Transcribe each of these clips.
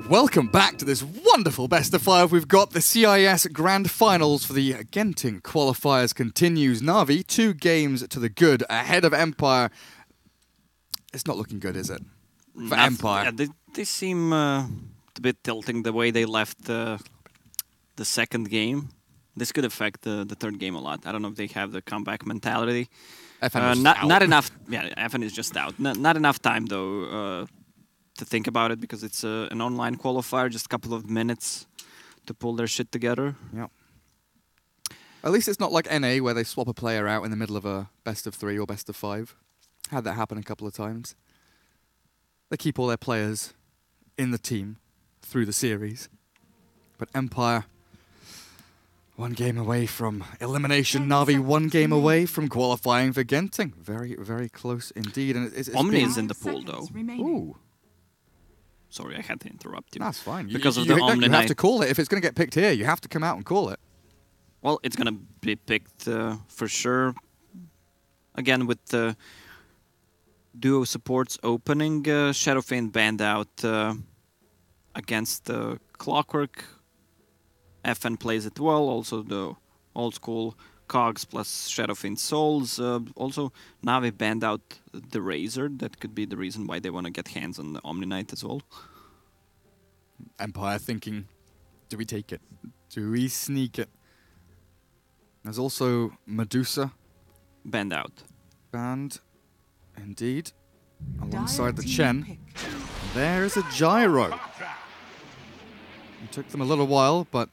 Welcome back to this wonderful best of 5. We've got the CIS Grand Finals for the Genting Qualifiers continues. NaVi, 2 games to the good, ahead of Empire. It's not looking good, is it? For Empire. Yeah, they seem a bit tilting the way they left the second game. This could affect the third game a lot. I don't know if they have the comeback mentality. FN not enough. Yeah, FN is just out. Not enough time though to think about it because it's an online qualifier. Just a couple of minutes to pull their shit together. Yeah. At least it's not like NA where they swap a player out in the middle of a best of 3 or best of 5. Had that happen a couple of times. They keep all their players in the team through the series. But Empire, 1 game away from elimination. NaVi, 1 game away from qualifying for Genting. Very, very close indeed. And it's Omni is in the pool though. Ooh. Sorry, I had to interrupt you. That's fine. Because of the Omni you have to call it. If it's going to get picked here, you have to come out and call it. Well, it's going to be picked for sure. Again, with the duo supports opening, Shadowfane banned out against Clockwork. FN plays it well. Also, the old school Cogs plus Shadowfane Souls. Also, NaVi banned out the Razor. That could be the reason why they want to get hands on the Omni Knight as well. Empire thinking, do we take it? Do we sneak it? There's also Medusa. Banned out. Banned, indeed. Alongside the Chen. There's a Gyro. It took them a little while, but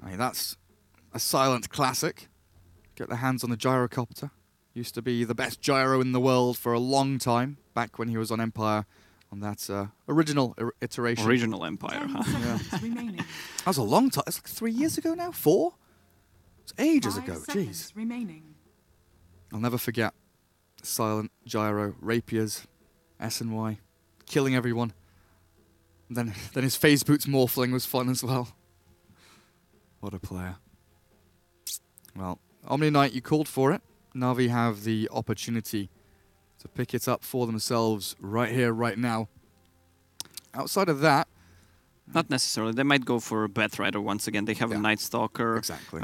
I mean, that's a silent classic. Get their hands on the gyrocopter. Used to be the best gyro in the world for a long time, back when he was on Empire, on that original iteration. Original Empire, huh? Yeah. That was a long time. It's like 3 years ago now? 4? It's ages ago. Jeez. I'll never forget silent gyro, rapiers, S&Y, killing everyone. And then his phase boots morphling was fun as well. What a player. Well, Omni Knight, you called for it. NaVi have the opportunity to pick it up for themselves right here, right now. Outside of that... Not necessarily. They might go for a Batrider once again. They have a Night Stalker. Exactly.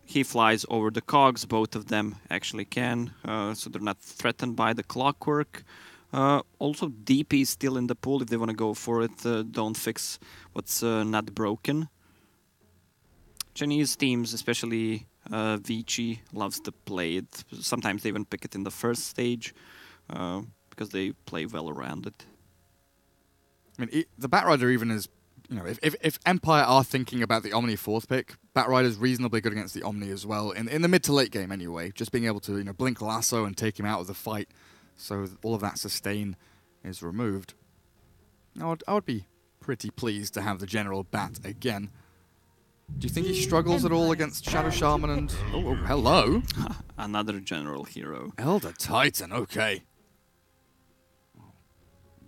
He flies over the Cogs. Both of them actually can. So they're not threatened by the Clockwork. Also, DP is still in the pool if they want to go for it. Don't fix what's not broken. Chinese teams, especially VG, loves to play it. Sometimes they even pick it in the first stage because they play well around it. I mean, the Batrider even is, you know, if Empire are thinking about the Omni 4th pick, Batrider's reasonably good against the Omni as well, in the mid to late game anyway, just being able to, you know, blink lasso and take him out of the fight, so all of that sustain is removed. I would be pretty pleased to have the General Bat again. Do you think he struggles at all against Shadow Shaman and... Oh, hello! Another general hero. Elder Titan, okay.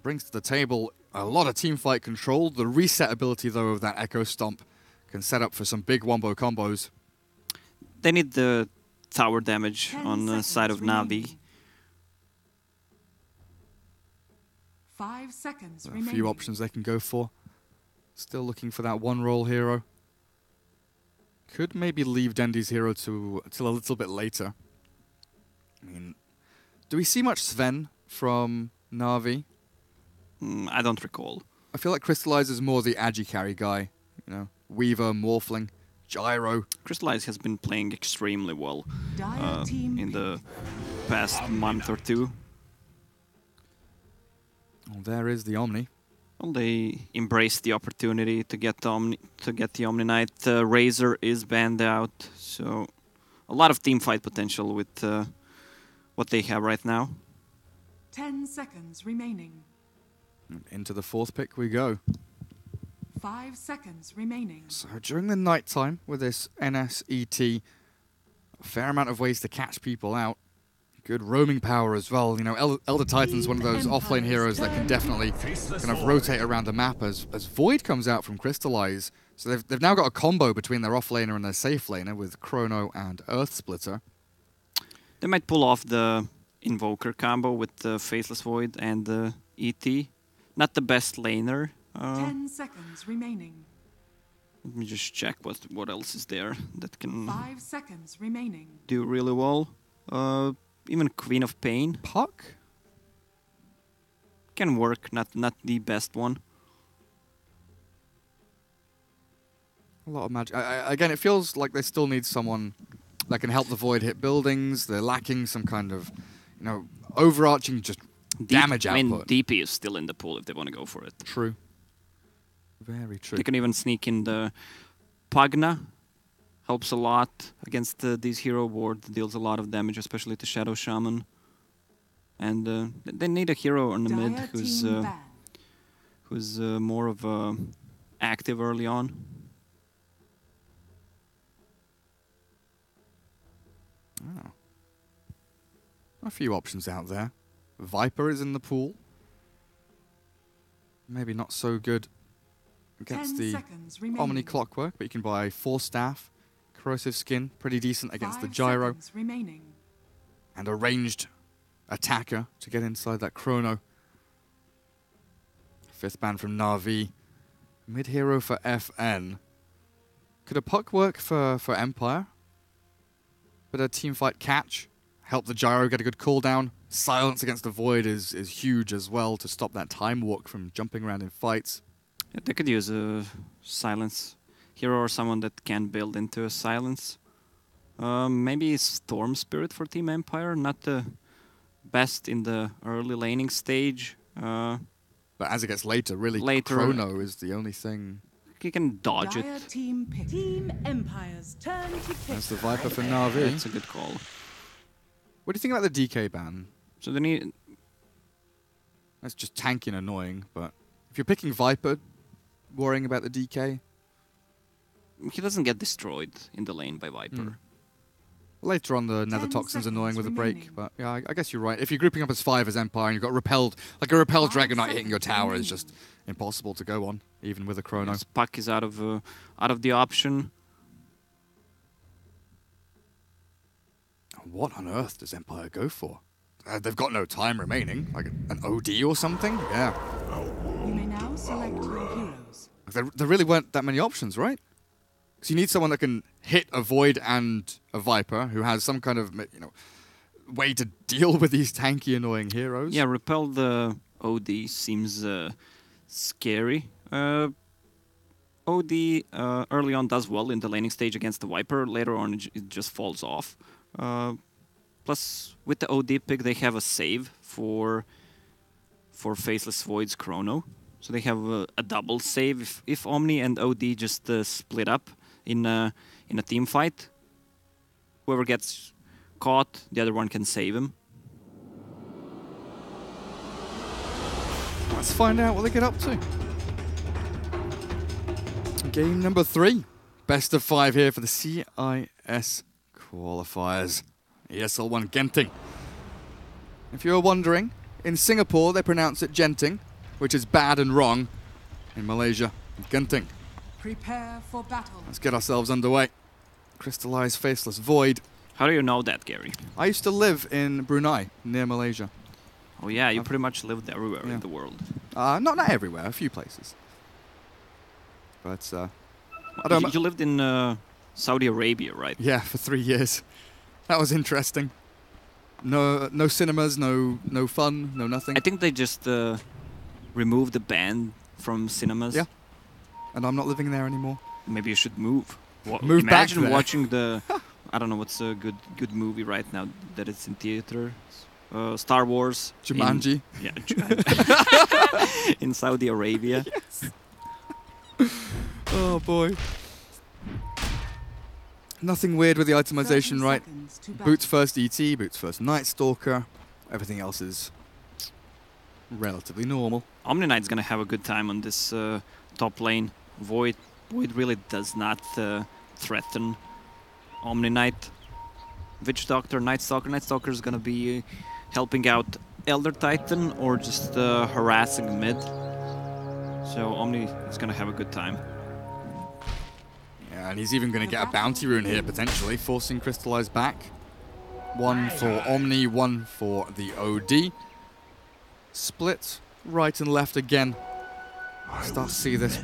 Brings to the table a lot of teamfight control. The reset ability, though, of that Echo Stomp can set up for some big wombo combos. They need the tower damage on the side of NaVi. 5 seconds A few options they can go for. Still looking for that one-roll hero. Could maybe leave Dendy's hero till a little bit later. I mean, do we see much Sven from NaVi? I don't recall. I feel like Crystallize is more the Agi carry guy. You know, Weaver, Morphling, Gyro. Crystallize has been playing extremely well in the past month or 2. Well, there is the Omni. Well, they embraced the opportunity to get the Omni Knight. Razor is banned out, so a lot of team fight potential with what they have right now. 10 seconds remaining. Into the 4th pick we go. 5 seconds remaining. So during the night time with this NSET, a fair amount of ways to catch people out. Good roaming power as well. You know, Elder Titan's one of those offlane heroes that can definitely kind of rotate around the map as Void comes out from Crystallize. So they've now got a combo between their offlaner and their safe laner with Chrono and Earth Splitter. They might pull off the Invoker combo with the Faceless Void and the ET. Not the best laner, 10 seconds remaining. Let me just check what else is there that can 5 seconds remaining. do really well. Even Queen of Pain Puck? can work, not the best one. A lot of magic. Again, it feels like they still need someone that can help the Void hit buildings. They're lacking some kind of, overarching just damage I mean, output. DP is still in the pool if they want to go for it. True. Very true. They can even sneak in the Pagna. Helps a lot against these hero ward. Deals a lot of damage, especially to Shadow Shaman. And they need a hero on the mid Dire who's team banned. more of active early on. Oh. A few options out there. Viper is in the pool. Maybe not so good against 10 the seconds remaining. Omni Clockwork, but you can buy 4 staff, corrosive skin, pretty decent against the 5 gyro, seconds remaining. and a ranged attacker to get inside that chrono. 5th ban from NaVi. Mid hero for FN. Could a puck work for Empire? But a team fight catch, help the gyro get a good cooldown. Silence against the Void is huge as well to stop that time walk from jumping around in fights. Yeah, they could use a silence hero or someone that can build into a silence. Maybe Storm Spirit for Team Empire, not the best in the early laning stage. But as it gets later, really, chrono is the only thing. He can dodge Dire it. team pick. Team Empire's turn to pick. That's the Viper for NaVi. That's a good call. What do you think about the DK ban? So they need. That's just tanky and annoying, but if you're picking Viper, worrying about the DK, He doesn't get destroyed in the lane by Viper. later on the Nether 10 Toxin's annoying with a seconds break, remaining. but yeah, I guess you're right. If you're grouping up as 5 as Empire and you've got repelled, like a repelled 5 Dragonite hitting your seconds tower is remaining. just impossible to go on, even with a chrono. Yes, Puck is out of the option. What on earth does Empire go for? They've got no time remaining, like an OD or something? Yeah. You may now select your heroes. There really weren't that many options, right? Because you need someone that can hit a Void and a Viper who has some kind of, way to deal with these tanky, annoying heroes. Yeah, repel the OD seems scary. OD early on does well in the laning stage against the Viper. Later on, it just falls off. Plus, with the OD pick, they have a save for Faceless Void's Chrono. So they have a double save if Omni and OD just split up in a team fight. Whoever gets caught, the other one can save him. Let's find out what they get up to. Game number 3. Best of 5 here for the CIS qualifiers. ESL One Genting. If you're wondering, in Singapore they pronounce it Genting, which is bad and wrong. In Malaysia, Genting. Prepare for battle. Let's get ourselves underway. Crystallized Faceless Void. How do you know that, Gary? I used to live in Brunei, near Malaysia. Oh yeah, you pretty much lived everywhere Yeah. in the world. Not everywhere, a few places. But, I don't know. You lived in Saudi Arabia, right? Yeah, for 3 years. That was interesting. No cinemas, no fun, no nothing. I think they just removed the ban from cinemas. Yeah. And I'm not living there anymore. Maybe you should move. Move back Imagine there. watching the. I don't know what's a good movie right now that it's in theater. Star Wars. Jumanji. Yeah, Jumanji. In Saudi Arabia. Oh boy. Nothing weird with the itemization, 30 right? seconds to battle. Boots first ET, boots first Night Stalker. Everything else is relatively normal. Omni Knight's gonna have a good time on this top lane. Void really does not threaten Omni Knight. Witch Doctor, Night Stalker. Night Stalker is gonna be helping out Elder Titan or just harassing mid. So Omni is gonna have a good time. Yeah, and he's even going to get a bounty rune here, potentially, forcing Crystallize back. 1 for Omni, 1 for the OD. Split right and left again. Start to see this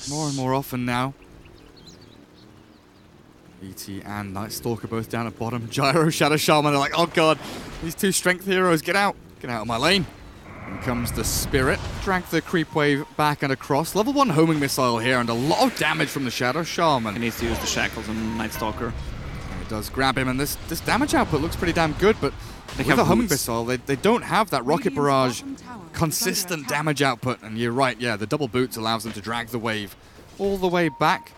more and more often now. ET and Night Stalker both down at bottom. Gyro, Shadow Shaman are like, oh god, these two strength heroes, get out of my lane. In comes the Spirit, drag the creep wave back and across. Level 1 homing missile here and a lot of damage from the Shadow Shaman. He needs to use the shackles on Night Stalker. And it does grab him, and this damage output looks pretty damn good, but with a homing missile, they don't have that rocket barrage consistent damage output. And you're right, yeah, the double boots allows them to drag the wave all the way back.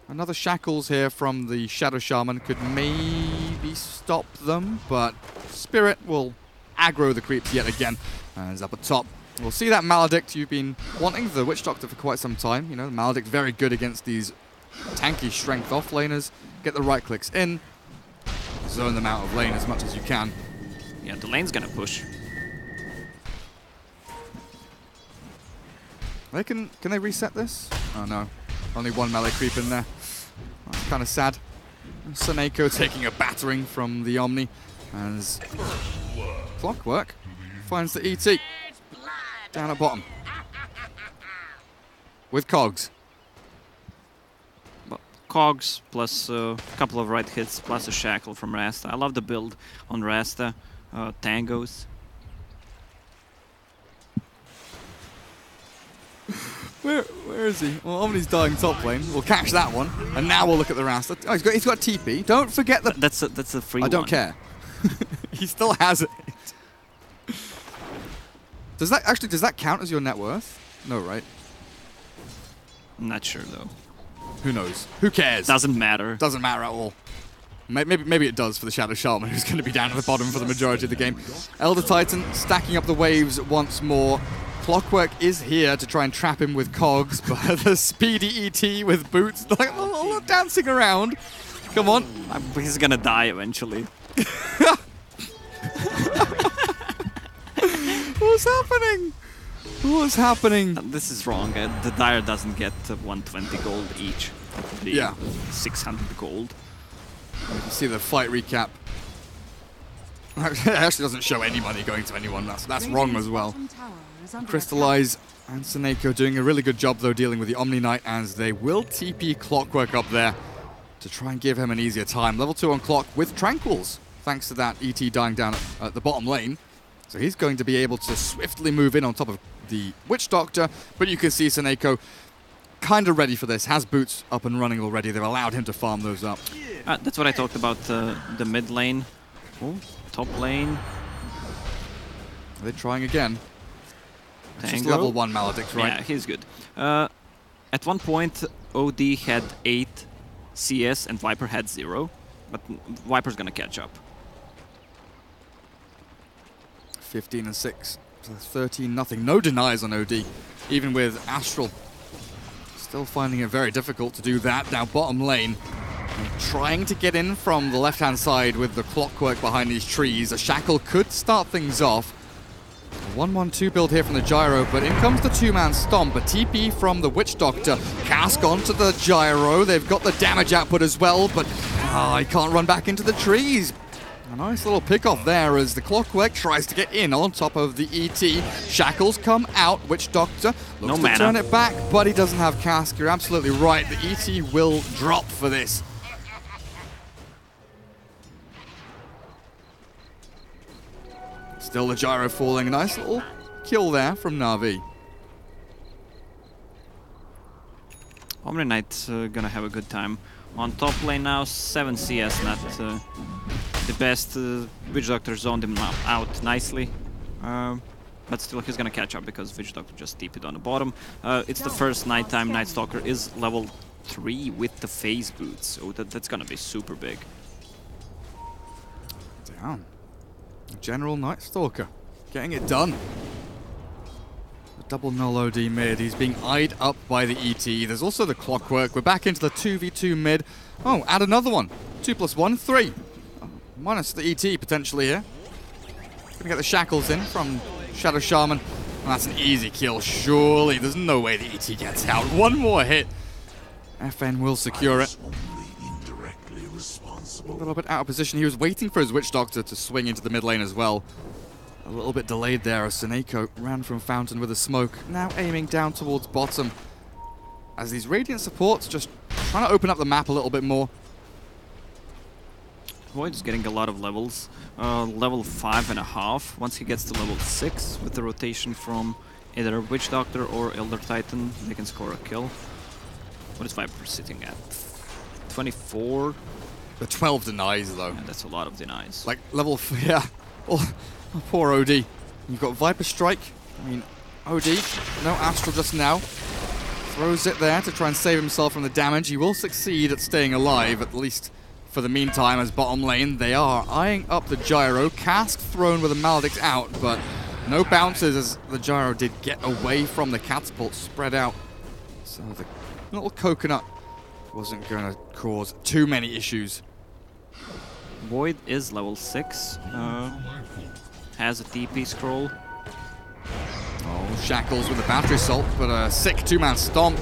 Another shackles here from the Shadow Shaman could maybe stop them, but Spirit will aggro the creeps yet again. As up at top, we'll see that Maledict you've been wanting, the Witch Doctor, for quite some time. You know, the Maledict very good against these tanky strength offlaners. Get the right clicks in, zone them out of lane as much as you can. Yeah, the lane's gonna push. Can they reset this? Oh no, only one melee creep in there. That's kind of sad. Seneko taking a battering from the Omni as Clockwork finds the ET down at bottom with Cogs. Well, Cogs plus a couple of right hits plus a shackle from Rasta. I love the build on Rasta. Tangos. Where is he? Well, Omni's dying top lane. We'll catch that one, and now we'll look at the Rasta. Oh, he's got TP. Don't forget that. That's a free one. I don't care. He still has it. Does that count as your net worth? No, right? I'm not sure though. Who knows? Who cares? Doesn't matter. Doesn't matter at all. Maybe it does for the Shadow Shaman, who's going to be down at the bottom for the majority of the game. Elder Titan stacking up the waves once more. Clockwork is here to try and trap him with Cogs, but the speedy ET with boots, like, dancing around. Come on. He's gonna die eventually. What's happening? What's happening? This is wrong. The Dire doesn't get 120 gold each. Yeah. 600 gold. You can see the fight recap. It actually doesn't show any money going to anyone. That's wrong as well. Crystallize and Seneko doing a really good job, though, dealing with the Omni Knight, as they will TP Clockwork up there to try and give him an easier time. Level 2 on Clock with Tranquils, thanks to that ET dying down at the bottom lane. So he's going to be able to swiftly move in on top of the Witch Doctor, but you can see Seneko kind of ready for this, has boots up and running already. They've allowed him to farm those up. That's what I talked about, the mid lane. Oh, top lane. Are they trying again? It's just Tango. level 1 Maledict, right? Yeah, he's good. At one point, OD had 8 CS and Viper had 0, but Viper's gonna catch up. 15 and 6, so 13-0. No denies on OD, even with Astral. Still finding it very difficult to do that. Now bottom lane, trying to get in from the left-hand side with the Clockwork behind these trees. A Shackle could start things off. A 1-1-2 build here from the Gyro, but in comes the two-man stomp. A TP from the Witch Doctor. Cask onto the Gyro. They've got the damage output as well, but he can't run back into the trees. A nice little pick-off there as the Clockwork tries to get in on top of the ET. Shackles come out. Witch Doctor looks to turn it back, but he doesn't have Cask. You're absolutely right. The ET will drop for this. Still the Gyro falling. A nice little kill there from NaVi. Omni Knight's gonna have a good time. On top lane now, 7 CS, not the best. Witch Doctor zoned him out nicely. But still he's gonna catch up because Witch Doctor just TP'd on the bottom. It's the first nighttime. Night Stalker is level 3 with the phase boots, so that's gonna be super big. Damn. General Night Stalker getting it done. The double null OD mid. He's being eyed up by the ET. There's also the Clockwork. We're back into the 2v2 mid. Oh, add another one. 2 + 1, 3. Minus the ET potentially here. Gonna get the Shackles in from Shadow Shaman. And that's an easy kill, surely. There's no way the ET gets out. One more hit. FN will secure it. A little bit out of position. He was waiting for his Witch Doctor to swing into the mid lane as well. A little bit delayed there as Seneko ran from Fountain with a smoke, now aiming down towards bottom. As these Radiant supports just trying to open up the map a little bit more. Void's getting a lot of levels. Level 5.5. Once he gets to level 6 with the rotation from either Witch Doctor or Elder Titan, they can score a kill. What is Viper sitting at? 24? The 12 denies though. Yeah, that's a lot of denies. Like level, yeah. Oh, poor OD. You've got Viper Strike. I mean, OD, no Astral just now. Throws it there to try and save himself from the damage. He will succeed at staying alive, at least for the meantime, as bottom lane. They are eyeing up the Gyro. Cask thrown with a Maledict out, but no bounces as the Gyro did get away from the catapult spread out. So the little coconut wasn't going to cause too many issues. Void is level 6. Has a TP scroll. Oh, Shackles with the battery assault, but a sick two-man stomp.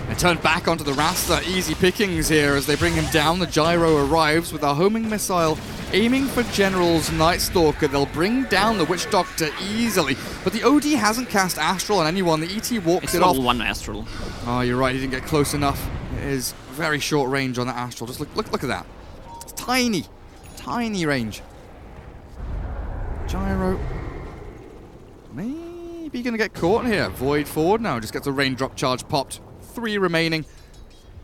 They turn back onto the Rasta. Easy pickings here as they bring him down. The Gyro arrives with a homing missile, aiming for General's Night Stalker. They'll bring down the Witch Doctor easily, but the OD hasn't cast Astral on anyone. The ET walks it off. It's level 1 Astral. Oh, you're right. He didn't get close enough. It is very short range on the Astral. Just look at that. It's tiny, tiny range. Gyro maybe gonna get caught here. Void forward now. Just gets a raindrop charge popped. 3 remaining.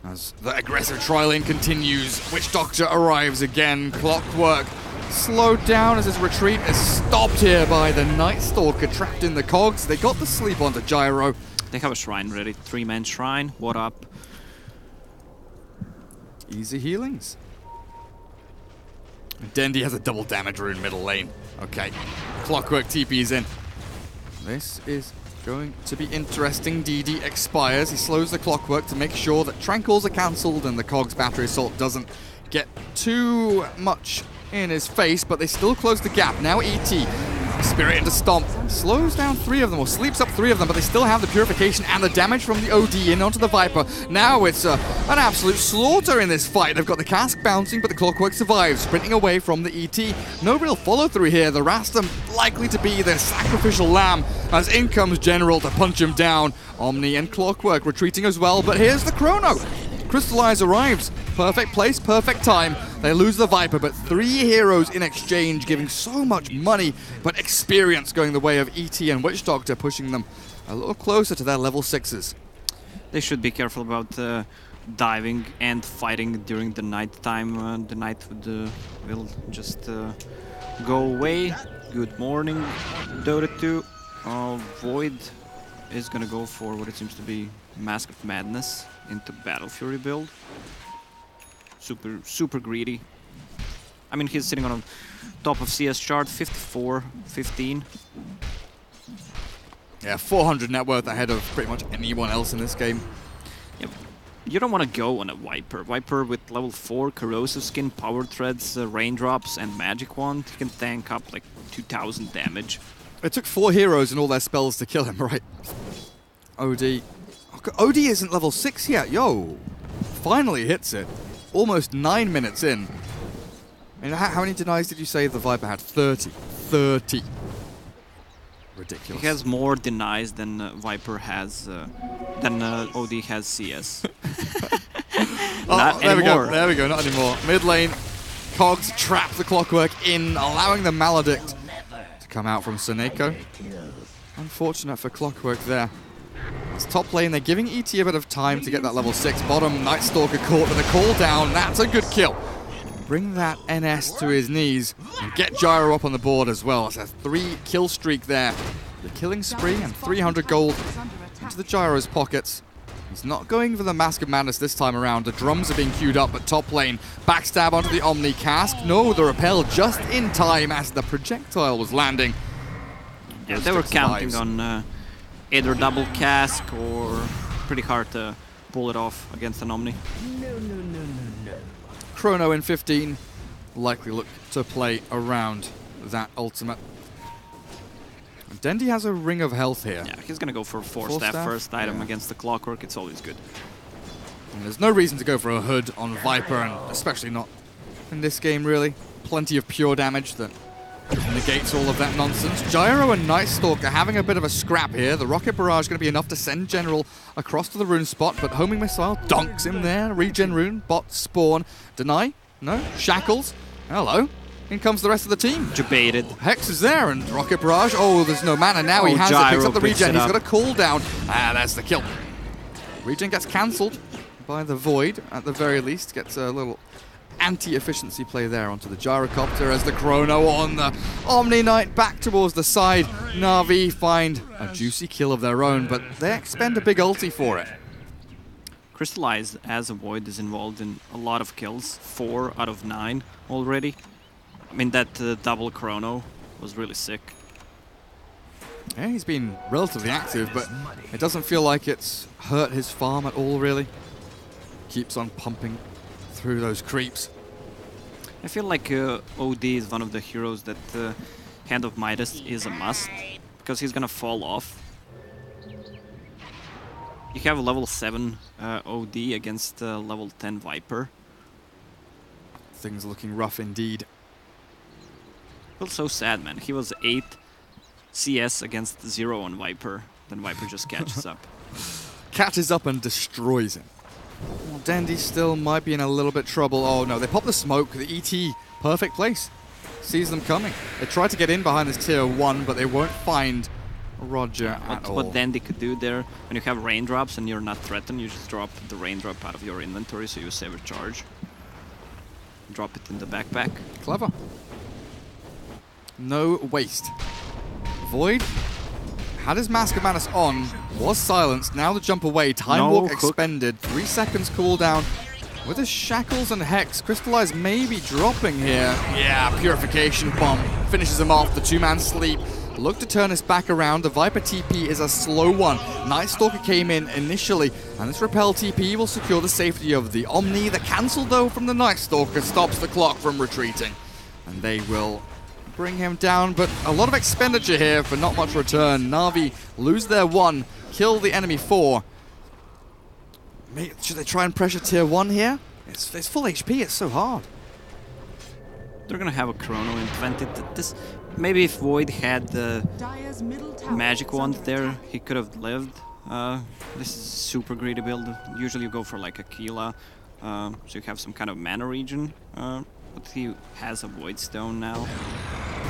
As the aggressive tri-lane continues, Witch Doctor arrives again. Clockwork slowed down as his retreat is stopped here by the Night Stalker trapped in the cogs. They got the sleep onto Gyro. They have a shrine ready. 3-man shrine. What up? Easy healings. Dendi has a double damage rune middle lane. Okay. Clockwork TP's in. This is going to be interesting. DD expires. He slows the Clockwork to make sure that Tranquils are cancelled and the Cogs battery assault doesn't get too much in his face, but they still close the gap. Now ET. Spirit into Stomp. Slows down 3 of them, or sleeps up 3 of them, but they still have the Purification and the damage from the OD in onto the Viper. Now it's an absolute slaughter in this fight. They've got the Cask bouncing, but the Clockwork survives, sprinting away from the ET. No real follow-through here. The Rastam likely to be the sacrificial lamb, as in comes General to punch him down. Omni and Clockwork retreating as well, but here's the Chrono. Crystallize arrives. Perfect place, perfect time. They lose the Viper, but 3 heroes in exchange, giving so much money, but experience going the way of ET and Witch Doctor, pushing them a little closer to their level 6s. They should be careful about diving and fighting during the night time. The night will just go away. Good morning, Dota 2. Void is gonna go for what it seems to be Mask of Madness into Battle Fury build. Super greedy. I mean, he's sitting on top of CS chart, 54, 15. Yeah, 400 net worth ahead of pretty much anyone else in this game. Yep. You don't want to go on a Viper. Viper with level 4 corrosive skin, power threads, raindrops, and magic wand. He can tank up like 2000 damage. It took 4 heroes and all their spells to kill him, right? OD. OD isn't level 6 yet. Yo, finally hits it. Almost 9 minutes in. I mean, how many denies did you say the Viper had? 30. 30. Ridiculous. He has more denies than Viper has, than OD has CS. Oh, there we go. There we go. Not anymore. Mid lane. Cogs trap the Clockwork in, allowing the Maledict to come out from Seneko. Unfortunate for Clockwork there. It's top lane, they're giving ET a bit of time to get that level 6. Bottom, Night Stalker caught with a call down. That's a good kill. Bring that NS to his knees and get Gyro up on the board as well. It's a 3 kill streak there. The killing spree and 300 gold into the Gyro's pockets. He's not going for the Mask of Madness this time around. The drums are being queued up at top lane. Backstab onto the Omni Cask. No, the repel just in time as the projectile was landing. Yeah, they were counting on either double Cask or pretty hard to pull it off against an Omni. No. Chrono in 15. Likely look to play around that ultimate. Dendi has a ring of health here. Yeah, he's gonna go for 4-staff first item against the Clockwork. It's always good. And there's no reason to go for a hood on Viper, and especially not in this game, really. Plenty of pure damage that negates all of that nonsense. Gyro and Night Stalker having a bit of a scrap here. The rocket barrage going to be enough to send General across to the rune spot, but homing missile donks him there. Regen rune, bot spawn. Deny? No? Shackles? Hello. In comes the rest of the team. Debated. Hex is there, and rocket barrage. Oh, there's no mana now. He has it. Picks up the regen. He's got a cooldown. Ah, that's the kill. Regen gets cancelled by the Void at the very least. Gets a little anti-efficiency play there onto the gyrocopter as the Chrono on the Omni Knight back towards the side. NaVi find a juicy kill of their own, but they expend a big ulti for it. Crystallize as a Void is involved in a lot of kills, 4 out of 9 already. I mean, that double Chrono was really sick. Yeah, he's been relatively active, but it doesn't feel like it's hurt his farm at all, really. Keeps on pumping through those creeps. I feel like OD is one of the heroes that Hand of Midas is a must, because he's gonna fall off. You have a level 7 OD against level 10 Viper. Things looking rough indeed. Feels so sad, man. He was 8 CS against 0 on Viper. Then Viper just catches up. Catches up and destroys him. Well, Dandy still might be in a little bit trouble. Oh no, they pop the smoke. The ET, perfect place. Sees them coming. They try to get in behind this tier 1, but they won't find Roger at all. What Dandy could do there, when you have raindrops and you're not threatened, you just drop the raindrop out of your inventory so you save a charge. Drop it in the backpack. Clever. No waste. Void had his Mask of Madness on, was silenced, now the jump away, Time Walk expended, 3 seconds cooldown. With his Shackles and Hex, Crystallize maybe dropping here. Yeah, Purification Bomb finishes him off, the 2-man sleep. Look to turn us back around, the Viper TP is a slow one. Night Stalker came in initially, and this Repel TP will secure the safety of the Omni. The cancel though from the Night Stalker stops the clock from retreating. And they will bring him down, but a lot of expenditure here for not much return. NaVi lose their 1, kill the enemy 4. Should they try and pressure tier 1 here? It's full HP, it's so hard. They're gonna have a Chrono invented. This, maybe if Void had the magic wand there, he could have lived. This is a super greedy build. Usually you go for like Aquila, so you have some kind of mana region. But he has a Void Stone now.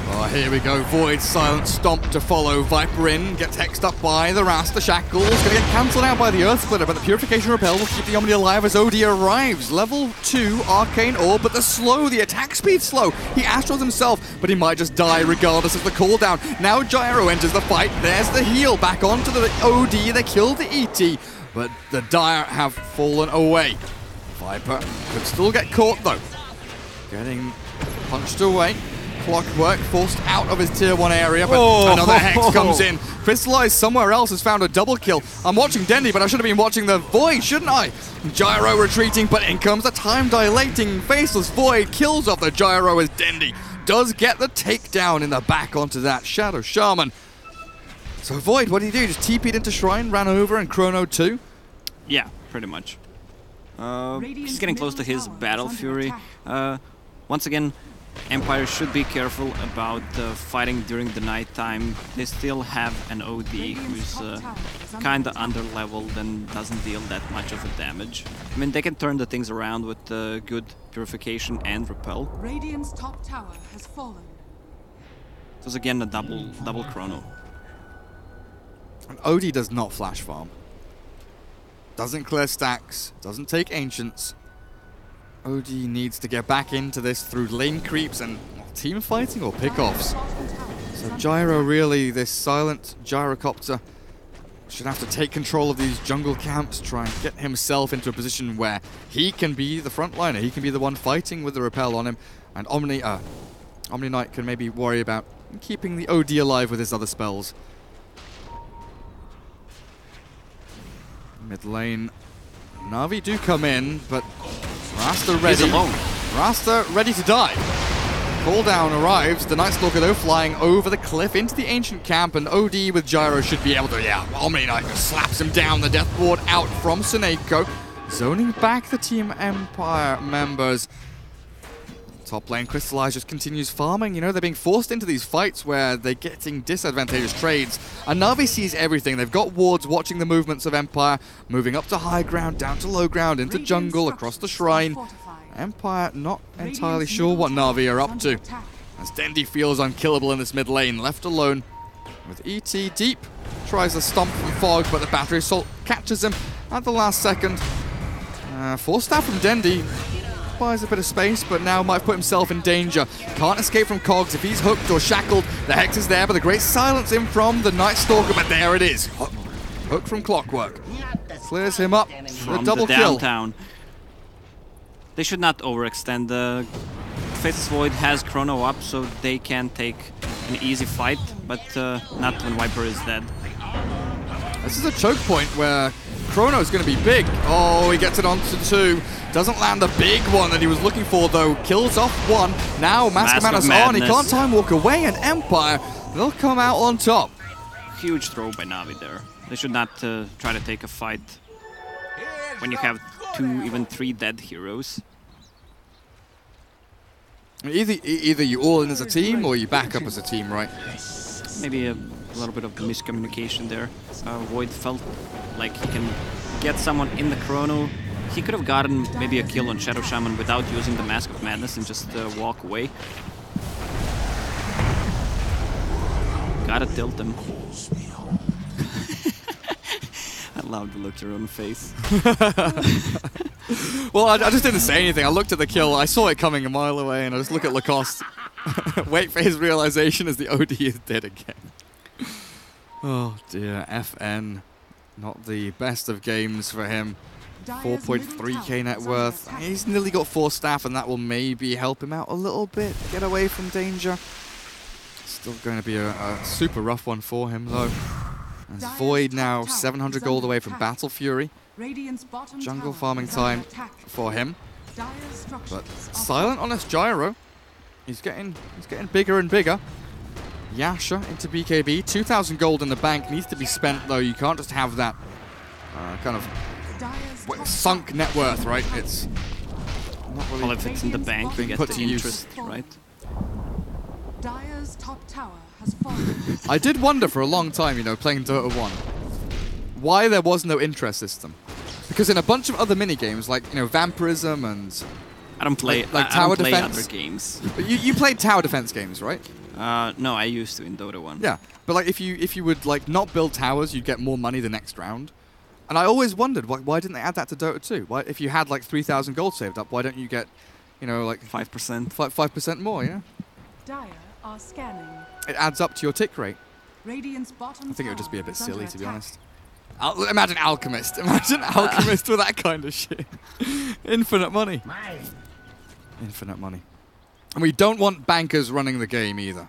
Oh, here we go. Void Silent Stomp to follow. Viper in, gets hexed up by the Rasta Shackles. Gonna get cancelled out by the Earth Splitter, but the Purification Repel will keep the Omni alive as OD arrives. Level 2 Arcane Orb, but the attack speed slow. He Astros himself, but he might just die regardless of the cooldown. Now Gyro enters the fight. There's the heal. Back onto the OD. They killed the ET, but the Dire have fallen away. Viper could still get caught though. Getting punched away. Clockwork forced out of his tier 1 area, but another Hex comes in. Crystallize somewhere else has found a double kill. I'm watching Dendy, but I should have been watching the Void, shouldn't I? Gyro retreating, but in comes the time-dilating Faceless Void. Kills off the Gyro as Dendy does get the takedown in the back onto that Shadow Shaman. So Void, what did he do? Just TP'd into Shrine, ran over, and Chrono too? Yeah, pretty much. He's getting close to his Battle Fury. Once again, Empire should be careful about fighting during the night time. They still have an OD who's kinda under-leveled and doesn't deal that much of a damage. I mean, they can turn the things around with good Purification and Repel. Radiant's top tower has fallen. It was again a double Chrono. And OD does not flash farm. Doesn't clear stacks, doesn't take Ancients. OD needs to get back into this through lane creeps and team fighting or pickoffs. So Gyro really, this silent gyrocopter, should have to take control of these jungle camps, try and get himself into a position where he can be the frontliner, he can be the one fighting with the Repel on him, and Omni Knight can maybe worry about keeping the OD alive with his other spells. Mid lane, NaVi do come in, but Rasta ready. He's alone. Rasta ready to die. Cooldown arrives. The Night Stalker though flying over the cliff into the ancient camp, and OD with Gyro should be able to, Omni Knight slaps him down. The death ward out from Suneko. Zoning back the Team Empire members. Top lane, Crystallize just continues farming. You know, they're being forced into these fights where they're getting disadvantageous trades. And NaVi sees everything. They've got wards watching the movements of Empire, moving up to high ground, down to low ground, into jungle, across the shrine. Empire not entirely sure what NaVi are up to, as Dendi feels unkillable in this mid lane, left alone with ET deep. Tries a stomp from Fog, but the battery assault catches him at the last second. Force staff from Dendi. Buys a bit of space, but now might put himself in danger. Can't escape from Cogs if he's hooked or shackled. The Hex is there, but the great silence in from the Night Stalker, but there it is. Hook from Clockwork. Clears him up for a double kill. Downtown. They should not overextend. Faceless Void has Chrono up, so they can take an easy fight, but not when Viper is dead. This is a choke point where Chrono's going to be big. Oh, he gets it onto 2. Doesn't land the big one that he was looking for, though. Kills off 1. Now Mask of Madness on. He can't time walk away, and Empire, they'll come out on top. Huge throw by NaVi there. They should not try to take a fight when you have 2, even 3 dead heroes. Either you all in as a team, or you back up as a team, right? Maybe a little bit of miscommunication there. Void felt like he can get someone in the Chrono. He could have gotten maybe a kill on Shadow Shaman without using the Mask of Madness and just walk away. Gotta tilt him. I love the look on your own face. Well, I just didn't say anything. I looked at the kill. I saw it coming a mile away, and I just look at Lacoste. Wait for his realization as the OD is dead again. Oh dear, FN. Not the best of games for him. 4.3k net worth. He's nearly got 4 staff, and that will maybe help him out a little bit. Get away from danger. Still going to be a super rough one for him, though. As Void now 700 gold away from Battle Fury. Jungle farming time for him. But silent on this Gyro. He's getting bigger and bigger. Yasha into BKB. 2,000 gold in the bank needs to be spent, though. You can't just have that kind of sunk net worth, right? It's not really. Well, if it's in the bank, you get the interest, right? Dire's top tower has fallen. I did wonder for a long time, you know, playing Dota 1, why there was no interest system. Because in a bunch of other minigames, like, you know, Vampirism and I don't play like tower defense other games. But you played tower defense games, right? No, I used to in Dota 1. Yeah, but like if you would like not build towers, you'd get more money the next round. And I always wondered why didn't they add that to Dota 2? Why, if you had like 3,000 gold saved up, why don't you get, you know, like 5%? 5% more, yeah? Dire are scanning. It adds up to your tick rate. Radiant's bottom I think it would just be a bit tower is silly, under to be attack. honest. Imagine Alchemist. Imagine Alchemist with that kind of shit. Infinite money. Infinite money. And we don't want bankers running the game either.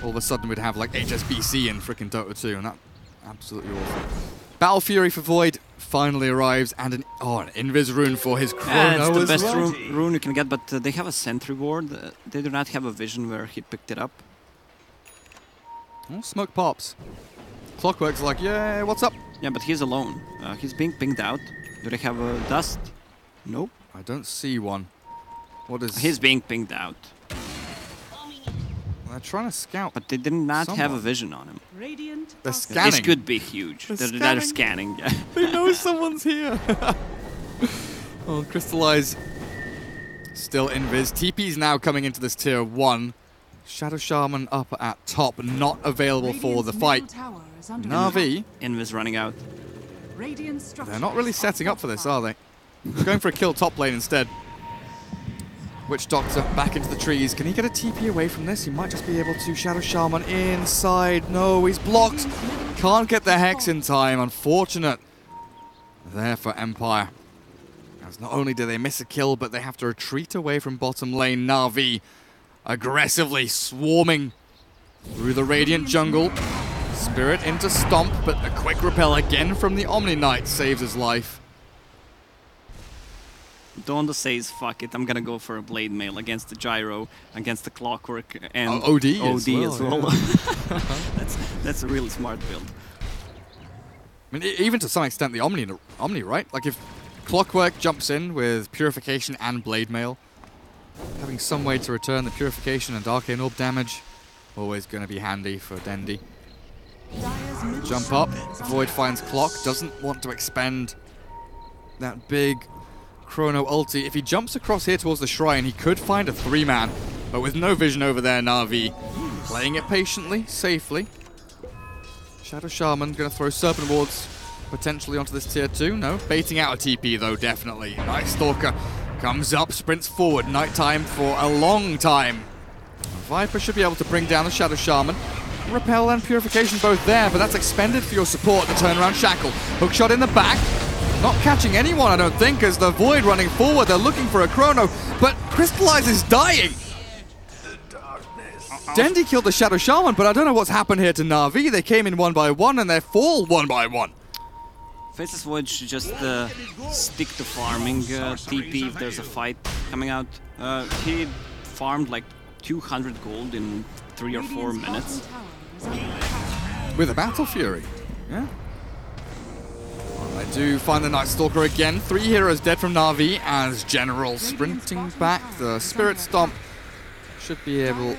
All of a sudden we'd have like HSBC in frickin' Dota 2, and that's absolutely awful. Battle Fury for Void finally arrives, and an Invis rune for his Chrono it's the as best well. rune you can get, but they have a sentry ward. They do not have a vision where he picked it up. Oh, smoke pops. Clockwork's like, yeah, what's up? Yeah, but he's alone. He's being pinged out. Do they have a dust? Nope. I don't see one. What is... He's being pinged out. They're trying to scout. But they did not have a someone. vision on him. Radiant They're are scanning. This could be huge. They're scanning. Yeah. They know someone's here. Oh, Crystallize. Still invis. TP's now coming into this tier 1. Shadow Shaman up at top, not available for the Radiant's fight. middle tower is under NaVi, Invis running out. Radiant they're not really structures setting up for this, are they? They're going for a kill top lane instead. Witch Doctor back into the trees. Can he get a TP away from this? He might just be able to. Shadow Shaman inside. No, he's blocked. Can't get the Hex in time. Unfortunate. There for Empire. As not only do they miss a kill, but they have to retreat away from bottom lane. NaVi aggressively swarming through the Radiant jungle. Spirit into Stomp, but a quick repel again from the Omni Knight saves his life. Donda says, fuck it, I'm gonna go for a Blade Mail against the Gyro, against the Clockwork, and OD as well. Yeah. That's a really smart build. I mean, even to some extent, the Omni, right? Like if Clockwork jumps in with Purification and Blade Mail, Having some way to return the Purification and Arcane Orb damage, always going to be handy for Dendi. Jump up, Void finds Clock, doesn't want to expend that big Chrono ulti. If he jumps across here towards the shrine, he could find a 3-man, but with no vision over there, NaVi playing it patiently, safely. Shadow Shaman going to throw Serpent Wards potentially onto this tier 2. No, baiting out a TP though, definitely. Night Stalker comes up, sprints forward. Nighttime for a long time. Viper should be able to bring down the Shadow Shaman. Repel and Purification both there, but that's expended for your support. The turnaround Shackle. Hookshot in the back. Not catching anyone, I don't think, as the Void running forward. They're looking for a Chrono, but Crystallize is dying. Dendi killed the Shadow Shaman, but I don't know what's happened here to NaVi. They came in 1 by 1 and they fall 1 by 1. Faceless Void should just stick to farming TP if there's a fight coming out. He farmed like 200 gold in 3 or 4 minutes. With a Battle Fury, yeah. Well, I do find the Night Stalker again. 3 heroes dead from NaVi as General sprinting back. The Spirit Stomp should be able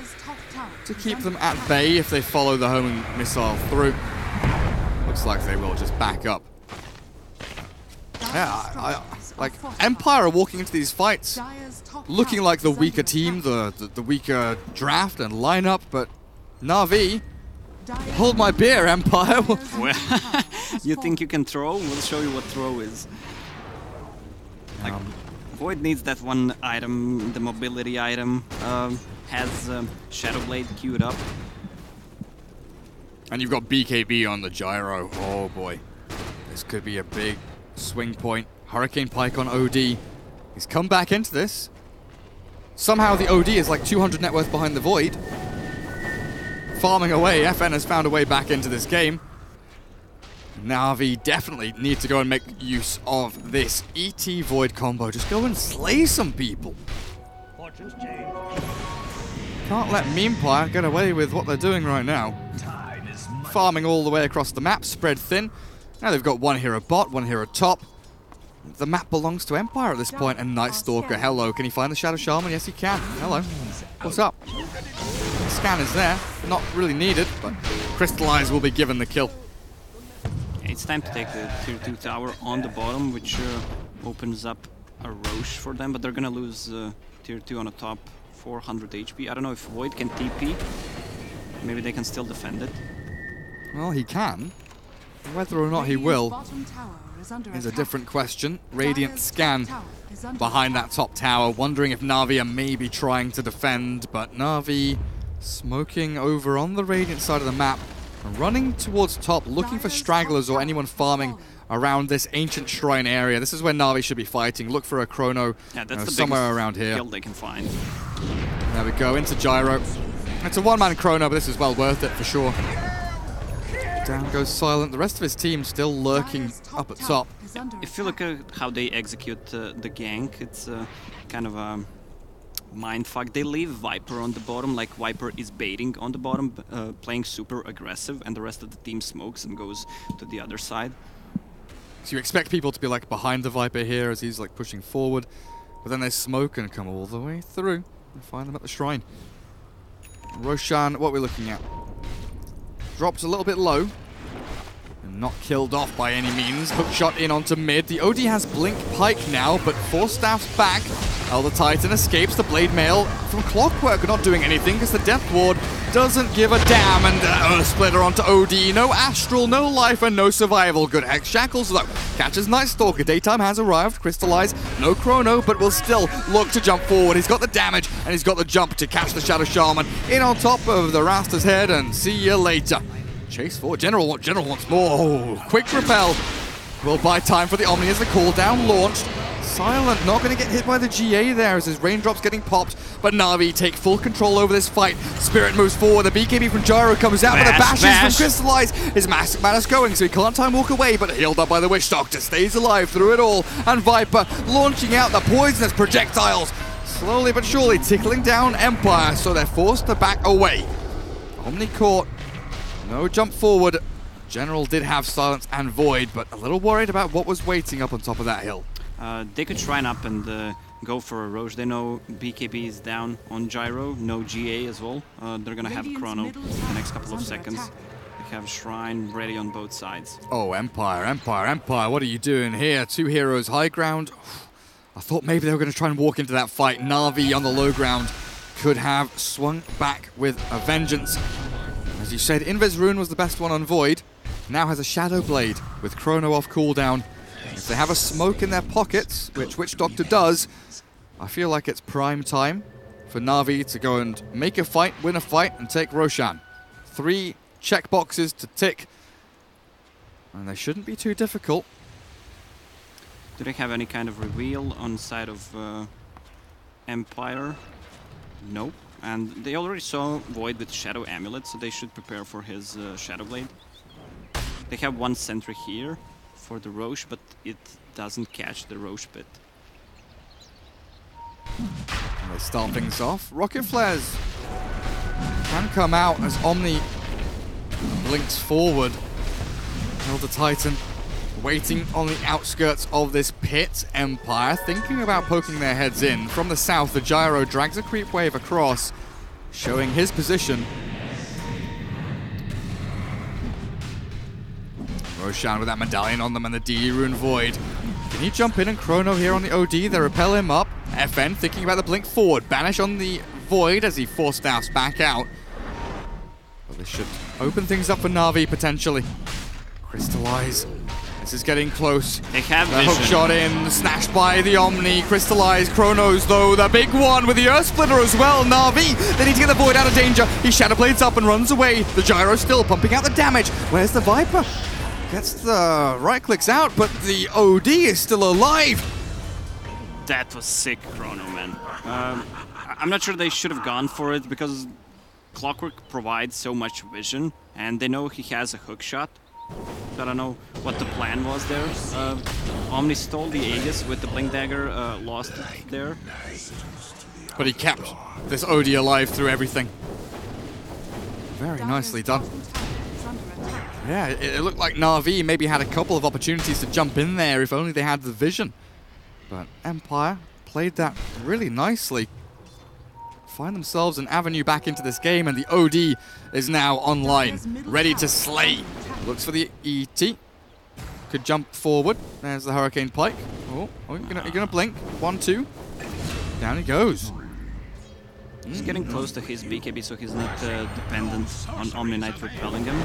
to keep them at bay if they follow the homing missile through. Looks like they will just back up. Yeah, like Empire are walking into these fights looking like the weaker team, the weaker draft and lineup, but NaVi, hold my beer, Empire. Well, you think you can throw? We'll show you what throw is. Like, Void needs that one item, the mobility item. Has Shadow Blade queued up. And you've got BKB on the gyro. Oh boy. This could be a big swing point. Hurricane Pike on OD. He's come back into this. Somehow the OD is like 200 net worth behind the Void. Farming away, FN has found a way back into this game. NaVi definitely need to go and make use of this ET Void combo. Just go and slay some people. Can't let Memepire get away with what they're doing right now. Farming all the way across the map, spread thin. Now they've got 1 hero bot, 1 hero top. The map belongs to Empire at this point, and Night Stalker, hello. Can he find the Shadow Shaman? Yes, he can. Hello. What's up? The scan is there. Not really needed, but Crystallize will be given the kill. It's time to take the tier 2 tower on the bottom, which opens up a Roche for them, but they're gonna lose tier 2 on the top, 400 HP. I don't know if Void can TP. Maybe they can still defend it. Well, he can. Whether or not he will is a different question. Radiant scan behind that top tower, wondering if NaVi are maybe trying to defend, but NaVi smoking over on the Radiant side of the map, running towards top, looking for stragglers or anyone farming around this ancient shrine area. This is where NaVi should be fighting. Look for a Chrono somewhere around here. Kill they can find. There we go, into Gyro. It's a 1-man Chrono, but this is well worth it for sure. Down goes Silent. The rest of his team still lurking up at top. If you look at how they execute the gank, it's kind of a mindfuck. They leave Viper on the bottom, like Viper is baiting on the bottom, playing super aggressive, and the rest of the team smokes and goes to the other side. So you expect people to be like behind the Viper here as he's like pushing forward, but then they smoke and come all the way through and find them at the shrine. Roshan, what are we looking at? Drops a little bit low. And not killed off by any means. Hookshot in onto mid. The OD has Blink Pike now, but 4 staffs back. Elder Titan escapes the Blade Mail from Clockwork. Not doing anything because the Death Ward doesn't give a damn. And Earth Splitter onto OD. No Astral, no life, and no survival. Good Hex Shackles though. Catches Night Stalker. Daytime has arrived. Crystallize. No Chrono, but will still look to jump forward. He's got the damage and he's got the jump to catch the Shadow Shaman in on top of the Rasta's head, and see you later. Chase forward. General wants more. Oh, quick repel. Will buy time for the Omni as the cooldown launched. Silent not going to get hit by the GA there as his raindrops getting popped, but NaVi take full control over this fight. Spirit moves forward. The BKB from Gyro comes out, but the bashes from Crystallize. His Massive Manus going, so he can't time walk away, but healed up by the Witch Doctor. Stays alive through it all, and Viper launching out the poisonous projectiles. Slowly but surely tickling down Empire, so they're forced to back away. Omni caught. No jump forward. General did have Silence and Void, but a little worried about what was waiting up on top of that hill. They could shrine up and go for a Roche. They know BKB is down on Gyro, no GA as well. They're gonna have Chrono in the next couple of seconds. They have Shrine ready on both sides. Oh, Empire, Empire, Empire, what are you doing here? 2 heroes high ground. I thought maybe they were going to try and walk into that fight. NaVi on the low ground could have swung back with a vengeance. As you said, Invis Rune was the best one on Void. Now has a Shadow Blade with Chrono off cooldown. If they have a smoke in their pockets, which Witch Doctor does, I feel like it's prime time for NaVi to go and make a fight, win a fight, and take Roshan. 3 checkboxes to tick, and they shouldn't be too difficult. Do they have any kind of reveal on side of Empire? Nope. And they already saw Void with Shadow Amulet, so they should prepare for his Shadow Blade. They have 1 sentry here for the Roche, but it doesn't catch the Roche pit. And they start things off. Rocket Flares can come out as Omni blinks forward. Elder Titan waiting on the outskirts of this pit. Empire thinking about poking their heads in. From the south, the Gyro drags a creep wave across, showing his position. Roshan with that medallion on them and the DE Rune Void. Can he jump in and Chrono here on the OD? They repel him up. FN thinking about the blink forward. Banish on the Void as he force staffs back out. But this should open things up for NaVi potentially. Crystallize. This is getting close. They have the vision. hook shot in, snatched by the Omni. Crystallize. Chronos though, the big one with the Earth Splitter as well. NaVi, they need to get the Void out of danger. He Shadow Blades up and runs away. The Gyro still pumping out the damage. Where's the Viper? Gets the right clicks out, but the OD is still alive. That was sick, Chrono, man. I'm not sure they should have gone for it because Clockwork provides so much vision, and they know he has a hook shot. So I don't know what the plan was there. Omni stole the Aegis with the Blink Dagger, lost it there. But he kept this OD alive through everything. Very nicely done. Yeah, it looked like NaVi maybe had a couple of opportunities to jump in there if only they had the vision. But Empire played that really nicely. Find themselves an avenue back into this game, and the OD is now online, ready to slay. Looks for the ET. Could jump forward. There's the Hurricane Pike. Oh, you're gonna blink. 1, 2. Down he goes. He's getting close to his BKB, so he's not dependent on Omni Knight repelling him.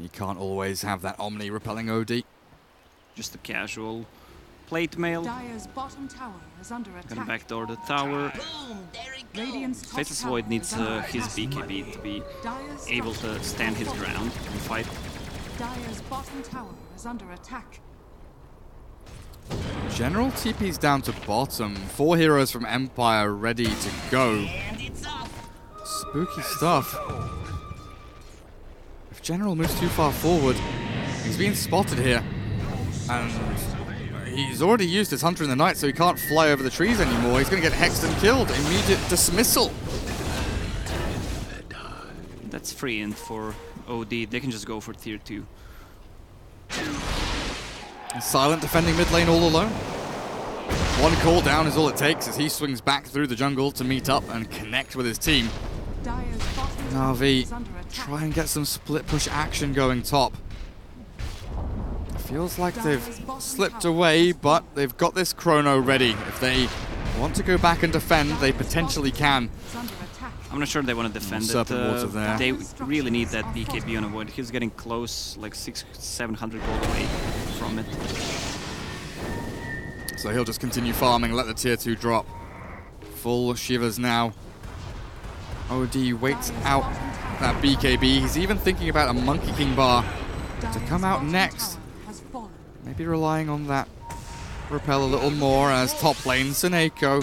You can't always have that Omni repelling OD. Just a casual plate mail. Dire's bottom tower is under attack. Gonna backdoor the tower. Radiant's top Faceless tower Void needs is under his attack. BKB to be Dire's able to stand his ground and fight. Dire's bottom tower is under attack. General TP's down to bottom. 4 heroes from Empire ready to go. Spooky stuff. If General moves too far forward, he's being spotted here. And he's already used his Hunter in the Night, so he can't fly over the trees anymore. He's going to get hexed and killed. Immediate dismissal. That's free in for OD. They can just go for tier 2. And Silent defending mid lane all alone. 1 call down is all it takes as he swings back through the jungle to meet up and connect with his team. Dire's bottom tower NaVi is under attack. try and get some split push action going top. Feels like they've slipped away, but they've got this Chrono ready. If they want to go back and defend, they potentially can. Is under attack. I'm not sure they want to defend it. Serpent water there. They really need that BKB on a Void. He's getting close, like 600-700 gold away from it. So he'll just continue farming, let the tier 2 drop. Full shivers now. OD waits out that BKB. He's even thinking about a Monkey King bar to come out next. Has fallen. Maybe relying on that repel a little more as top lane Seneko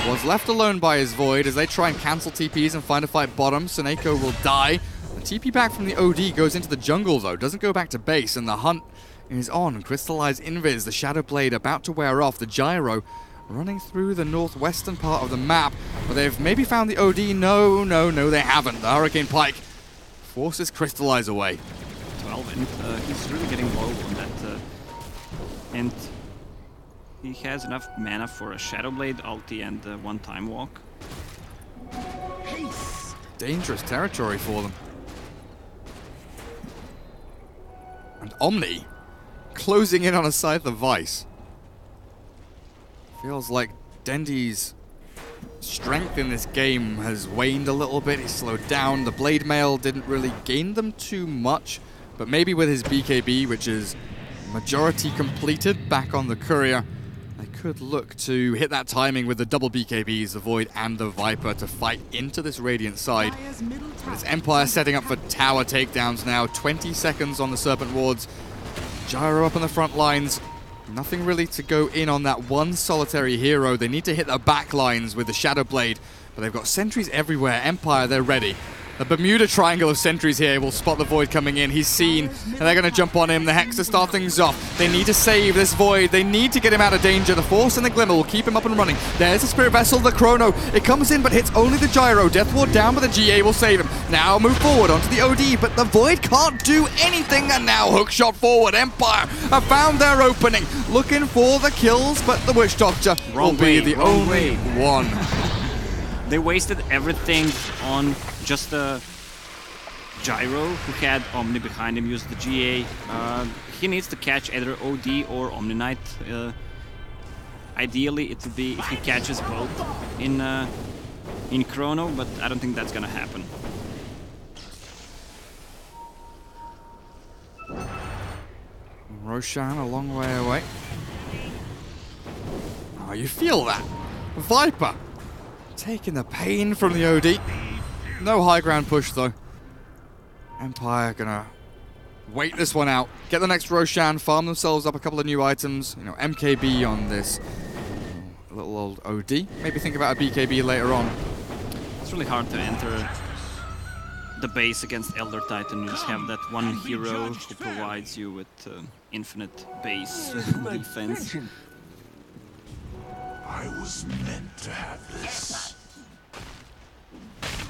was left alone by his Void as they try and cancel TPs and find a fight bottom. Seneko will die. The TP back from the OD goes into the jungle though, doesn't go back to base, and the hunt is on. Crystallized Invis, the Shadow Blade about to wear off. The Gyro running through the northwestern part of the map, but they've maybe found the OD. No, they haven't. The Hurricane Pike forces Crystallize away. 12, and he's really getting low on that. And he has enough mana for a Shadow Blade, ulti, and one Time Walk. Dangerous territory for them. And Omni closing in on a Scythe of Vice. Feels like Dendi's strength in this game has waned a little bit. He's slowed down. The Blade Mail didn't really gain them too much, but maybe with his BKB, which is majority completed back on the Courier, they could look to hit that timing with the double BKBs, the Void and the Viper, to fight into this Radiant side. It's Empire setting up for tower takedowns now. 20 seconds on the Serpent Wards. Gyro up on the front lines. Nothing really to go in on that one solitary hero. They need to hit the back lines with the Shadow Blade, but they've got sentries everywhere. Empire, they're ready. The Bermuda triangle of sentries here will spot the Void coming in. He's seen, and they're going to jump on him. The Hex to start things off. They need to save this Void. They need to get him out of danger. The Force and the Glimmer will keep him up and running. There's the Spirit Vessel, the Chrono. It comes in, but hits only the Gyro. Death Ward down, but the GA will save him. Now move forward onto the OD, but the Void can't do anything. And now hook shot forward. Empire have found their opening. Looking for the kills, but the Witch Doctor will be the only one. They wasted everything on just the Gyro, who had Omni behind him, used the GA. He needs to catch either OD or Omni Knight. Ideally, it would be if he catches both in Chrono, but I don't think that's gonna happen. Roshan a long way away. Oh, you feel that? Viper taking the pain from the OD. No high ground push though. Empire gonna wait this one out. Get the next Roshan, farm themselves up a couple of new items. You know, MKB on this little old OD. Maybe think about a BKB later on. It's really hard to enter the base against Elder Titan. You just have that one hero who provides you with infinite base defense. I was meant to have this.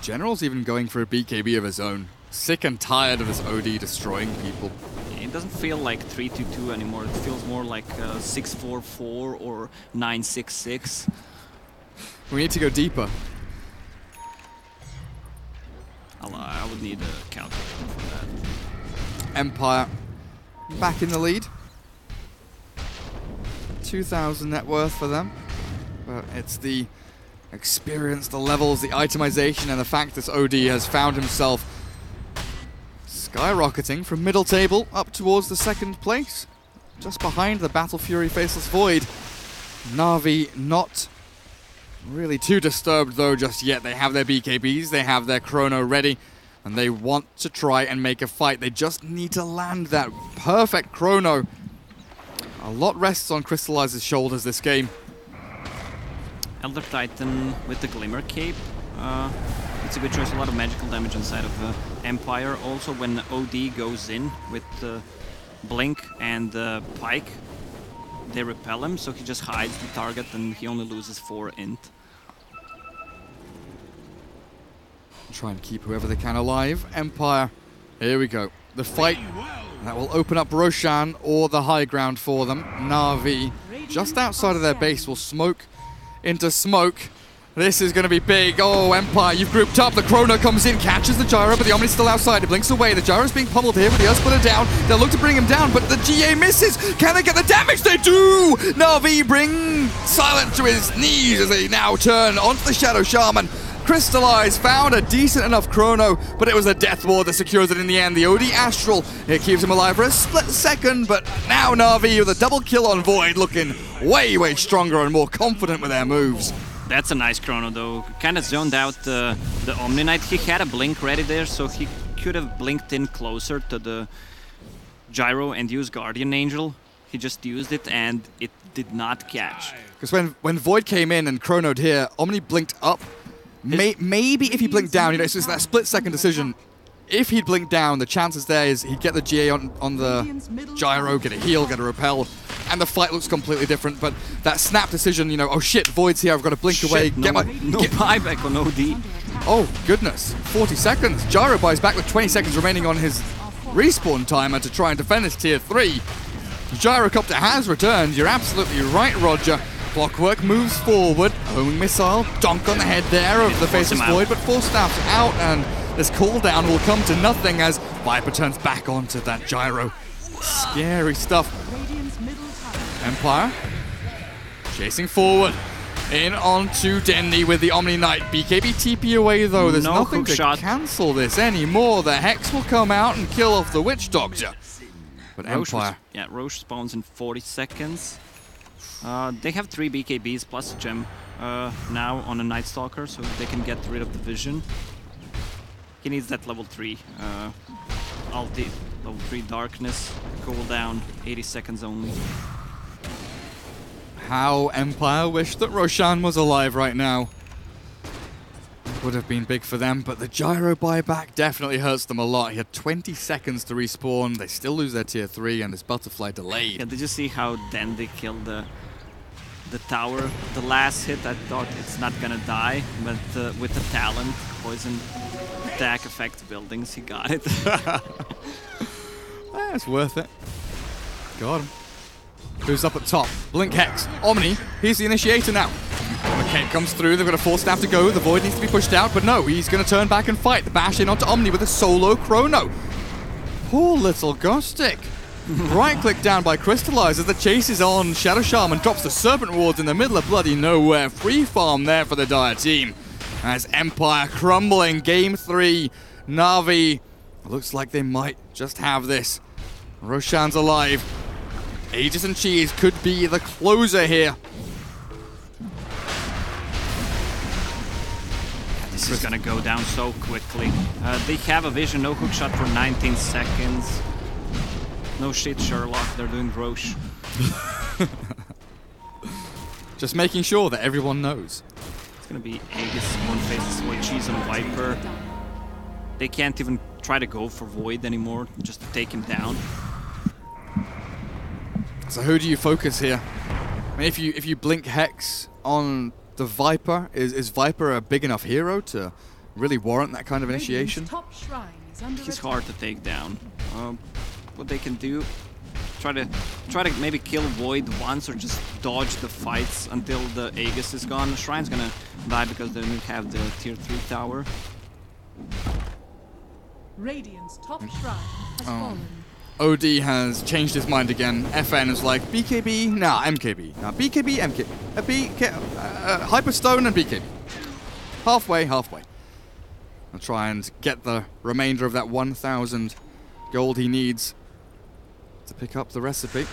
General's even going for a BKB of his own. Sick and tired of this OD destroying people. It doesn't feel like 3-2-2 anymore. It feels more like 6-4-4 or 9-6-6. We need to go deeper. I would need a counter for that. Empire back in the lead. 2,000 net worth for them. But it's the experience, the levels, the itemization, and the fact this OD has found himself skyrocketing from middle table up towards the second place. Just behind the Battle Fury Faceless Void. NaVi not really too disturbed though just yet. They have their BKBs, they have their Chrono ready, and they want to try and make a fight. They just need to land that perfect Chrono. A lot rests on Crystallize's shoulders this game. Elder Titan with the Glimmer Cape. It's a good choice, a lot of magical damage inside of Empire. Also, when OD goes in with Blink and Pike, they repel him, so he just hides the target and he only loses 4 int. Try and keep whoever they can alive. Empire, here we go. The fight that will open up Roshan or the high ground for them. NaVi, just outside of their base, will smoke into smoke. This is going to be big. Oh, Empire, you've grouped up. The Chrono comes in, catches the Gyro, but the Omni's still outside. It blinks away. The Gyro's being pummeled here with the Earthsplitter down. They'll look to bring him down, but the GA misses. Can they get the damage? They do! NaVi bring Silent to his knees as they now turn onto the Shadow Shaman. Crystallize found a decent enough Chrono, but it was a Death Ward that secures it in the end. The OD Astral, it keeps him alive for a split second, but now NaVi with a double kill on Void, looking way, way stronger and more confident with their moves. That's a nice Chrono though. Kind of zoned out the Omni Knight. He had a blink ready there, so he could have blinked in closer to the Gyro and used Guardian Angel. He just used it and it did not catch. Because when Void came in and Chronoed here, Omni blinked up. Maybe if he blinked down, you know, it's just that split-second decision. If he'd blinked down, the chances there is he'd get the GA on the Gyro, get a heal, get a repel, and the fight looks completely different. But that snap decision, you know, oh shit, Void's here, I've got to blink away. No buyback on OD. Oh, goodness. 40 seconds. Gyro buys back with 20 seconds remaining on his respawn timer to try and defend this tier 3. The gyrocopter has returned. You're absolutely right, Roger. Clockwork moves forward. Homing missile. Donk on the head there of the Faceless Void, but Force Staff's out, and this cooldown will come to nothing as Viper turns back onto that gyro. Scary stuff. Empire chasing forward. In onto Dendy with the Omni Knight. BKB TP away though. There's nothing to cancel this anymore. The Hex will come out and kill off the Witch Doctor. But Empire. Roche spawns in 40 seconds. They have 3 BKBs plus a gem now on a Night Stalker, so they can get rid of the vision. He needs that level 3 ulti, level 3 darkness, cooldown, 80 seconds only. How Empire wished that Roshan was alive right now. Would have been big for them, but the gyro buyback definitely hurts them a lot. He had 20 seconds to respawn. They still lose their tier 3 and this butterfly delayed. Yeah, did you see how Dandy killed the tower? The last hit, I thought it's not gonna die, but with the talent, poison attack affect buildings, he got it. It's worth it. Got him. Who's up at top? Blink Hex. Omni, he's the initiator now. The cape comes through, they've got a Force Staff to go, the Void needs to be pushed out, but no, he's going to turn back and fight. The bash in onto Omni with a solo chrono. Poor little Ghostic. Right click down by Crystallizer, the chase is on. Shadow Shaman drops the Serpent Wards in the middle of bloody nowhere. Free farm there for the Dire team. As Empire crumbling, game 3. NaVi, looks like they might just have this. Roshan's alive. Aegis and Cheese could be the closer here. This is gonna go down so quickly. They have a vision, no hookshot for 19 seconds. No shit, Sherlock, they're doing Roche. Just making sure that everyone knows. It's gonna be Aegis, one Faceless Void, Cheese and Viper. They can't even try to go for Void anymore, just to take him down. So who do you focus here? I mean, if you blink Hex on the Viper, is Viper a big enough hero to really warrant that kind of initiation? He's hard to take down. What they can do, try to maybe kill Void once or just dodge the fights until the Aegis is gone. Shrine's gonna die because they don't have the tier 3 tower. Radiant's top shrine has fallen. OD has changed his mind again. FN is like, BKB, nah, MKB. Nah, BKB, MKB. Hyperstone and BKB. Halfway. I'll try and get the remainder of that 1,000 gold he needs to pick up the recipe.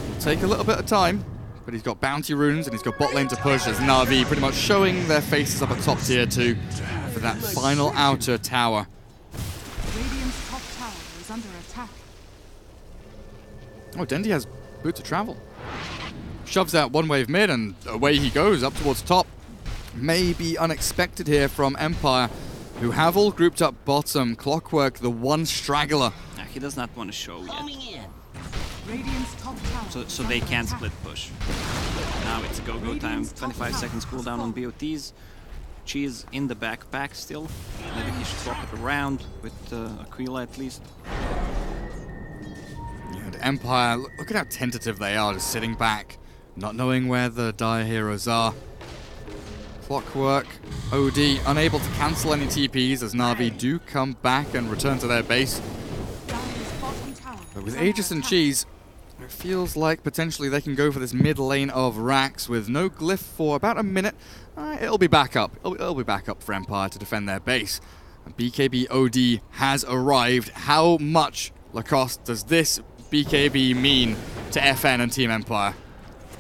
It'll take a little bit of time, but he's got bounty runes and he's got bot lane to push as NaVi pretty much showing their faces up at top tier 2 for that final outer tower. Radiant's top tower is under attack. Oh, Dendy has boot to travel. Shoves out one wave mid and away he goes up towards top. Maybe unexpected here from Empire, who have all grouped up bottom. Clockwork, the one straggler. He does not want to show yet. Radiant's top tower So they can split push. Now it's a go-go time. 25 seconds cooldown on BOTs. Cheese in the backpack still. Maybe he should swap it around with Aquila at least. Empire, look at how tentative they are, just sitting back, not knowing where the Dire heroes are. Clockwork, OD, unable to cancel any TPs as NaVi do come back and return to their base. But with Aegis and Cheese, it feels like potentially they can go for this mid lane of Rax with no glyph for about a minute. It'll be back up. It'll be back up for Empire to defend their base. BKB OD has arrived. How much, Lacoste, does this BKB mean to FN and Team Empire?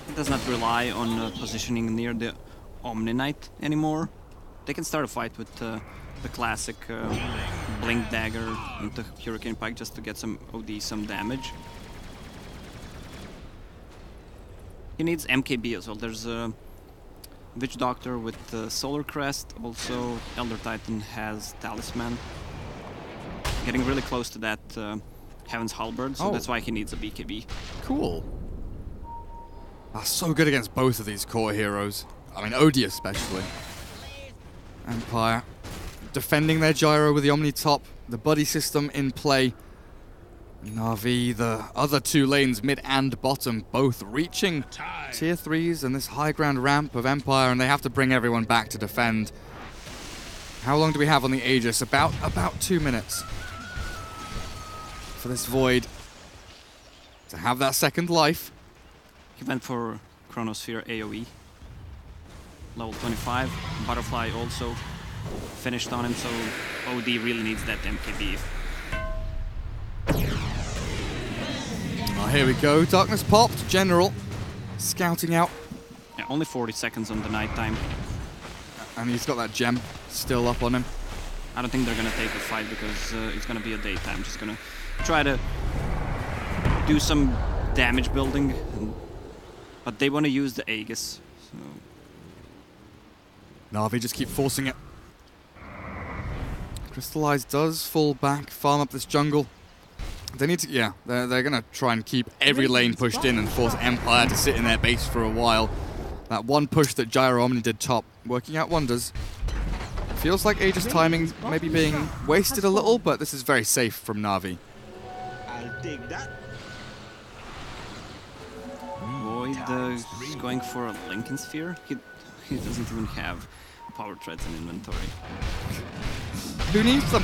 It does not rely on positioning near the Omni Knight anymore. They can start a fight with the classic Blink Dagger into Hurricane Pike just to get some OD, some damage. He needs MKB as well. There's a Witch Doctor with Solar Crest. Also, Elder Titan has Talisman. Getting really close to that Heaven's Halberd, so that's why he needs a BKB. Cool. So good against both of these core heroes. I mean, OD especially. Empire defending their gyro with the Omni top, the buddy system in play. NaVi, the other two lanes, mid and bottom, both reaching tier 3s and this high ground ramp of Empire, and they have to bring everyone back to defend. How long do we have on the Aegis? About 2 minutes for this Void to have that second life. He went for Chronosphere AoE. Level 25. Butterfly also finished on him, so OD really needs that MKB. Oh, here we go. Darkness popped. General scouting out. Yeah, only 40 seconds on the nighttime. And he's got that gem still up on him. I don't think they're gonna take a fight because it's gonna be a daytime. Just gonna try to do some damage building, but they want to use the Aegis. So. NaVi just keep forcing it. Crystallize does fall back, farm up this jungle. They need to, yeah, they're gonna try and keep every lane pushed in and force Empire to sit in their base for a while. That one push that Gyro Omni did top, working out wonders. Feels like Aegis timing maybe being wasted a little, but this is very safe from NaVi. I'll take that. Void is going for a Lincoln Sphere. He doesn't even have power threads in inventory. Who needs them?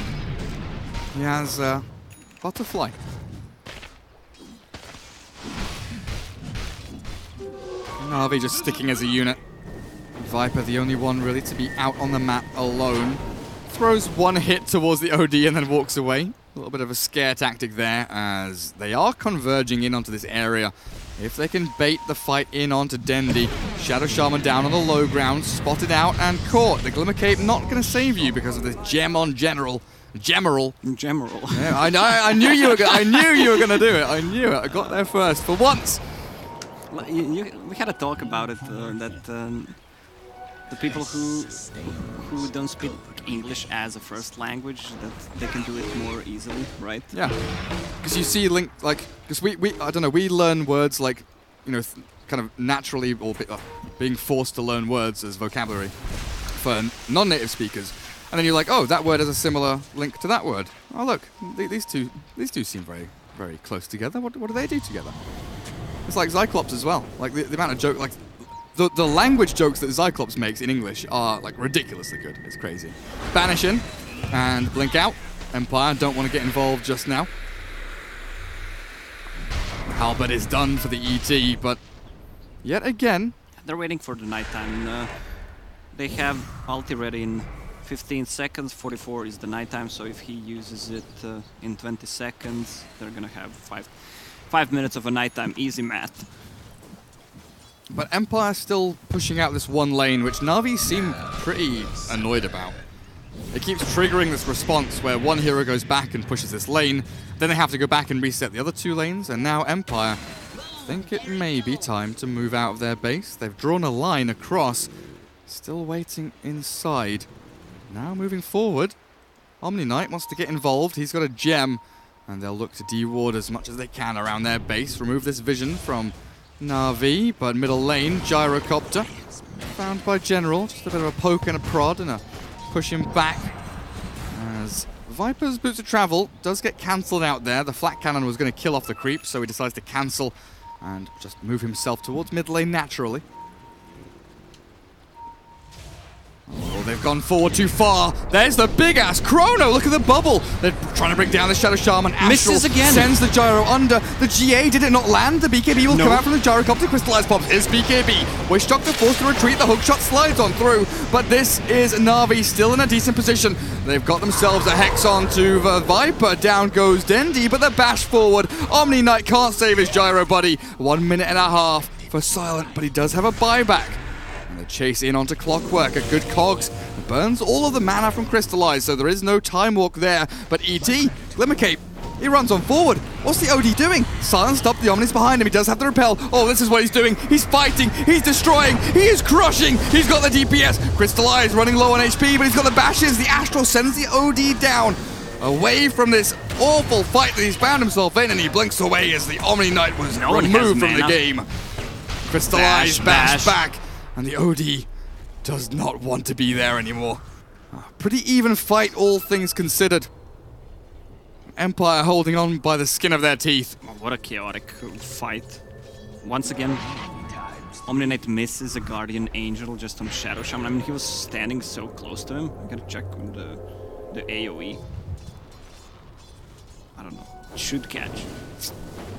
He has Butterfly. NaVi just sticking as a unit. Viper, the only one really to be out on the map alone. Throws one hit towards the OD and then walks away. A little bit of a scare tactic there as they are converging in onto this area. If they can bait the fight in onto Dendi, Shadow Shaman down on the low ground, spotted out and caught. The Glimmer Cape not going to save you because of this gem on General. Gemeral. Yeah, I knew you were going to do it. I knew it. I got there first for once. We had a talk about it that the people who don't speak English as a first language, that they can do it more easily, right? Yeah, because you see, because we I don't know, we learn words like, you know, kind of naturally, or being forced to learn words as vocabulary for non-native speakers, and then you're like, oh, that word has a similar link to that word. Oh look, these two seem very, very close together. What do they do together? It's like Cyclops as well. Like the amount of joke, like. The language jokes that Cyclops makes in English are like ridiculously good. It's crazy. Banish in and blink out. Empire don't want to get involved just now. Halberd is done for the ET, but yet again... They're waiting for the nighttime. They have ulti ready in 15 seconds. 44 is the nighttime, so if he uses it in 20 seconds, they're gonna have 5 minutes of a nighttime. Easy math. But Empire still pushing out this one lane, which NaVi seem pretty annoyed about. It keeps triggering this response where one hero goes back and pushes this lane, then they have to go back and reset the other two lanes, and now Empire think it may be time to move out of their base. They've drawn a line across, still waiting inside. Now moving forward, Omni Knight wants to get involved. He's got a gem, and they'll look to de-ward as much as they can around their base, remove this vision from NaVi, but middle lane, Gyrocopter, found by General. Just a bit of a poke and a prod and a push him back. As Viper's Boots of Travel does get cancelled out there. The flat cannon was going to kill off the creep, so he decides to cancel and just move himself towards mid lane naturally. Oh, they've gone forward too far. There's the big-ass Chrono. Look at the bubble. They're trying to bring down the Shadow Shaman. Astral misses again. Sends the Gyro under. The GA, did it not land? The BKB will come out from the Gyrocopter. Crystallize pops his BKB. Wish Doctor forced to retreat. The hookshot slides on through. But this is NaVi still in a decent position. They've got themselves a Hex onto the Viper. Down goes Dendi, but the bash forward. Omni Knight can't save his Gyro buddy. 1 minute and a half for Silent, but he does have a buyback. The chase in onto Clockwork, a good cogs, burns all of the mana from Crystallize, so there is no time walk there. But ET, Glimmer Cape, he runs on forward. What's the OD doing? Silent stopped, the Omnis behind him, he does have the repel. Oh, this is what he's doing. He's fighting, he's destroying, he is crushing. He's got the DPS. Crystallize running low on HP, but he's got the bashes. The Astral sends the OD down, away from this awful fight that he's found himself in, and he blinks away as the Omni Knight was removed from the game. Crystallize, bash back. And the OD does not want to be there anymore. Pretty even fight, all things considered. Empire holding on by the skin of their teeth. Oh, what a chaotic fight. Once again, Omni-Knight misses a Guardian Angel just on Shadow Shaman. I mean, he was standing so close to him. I gotta check on the AoE. I don't know. Should catch.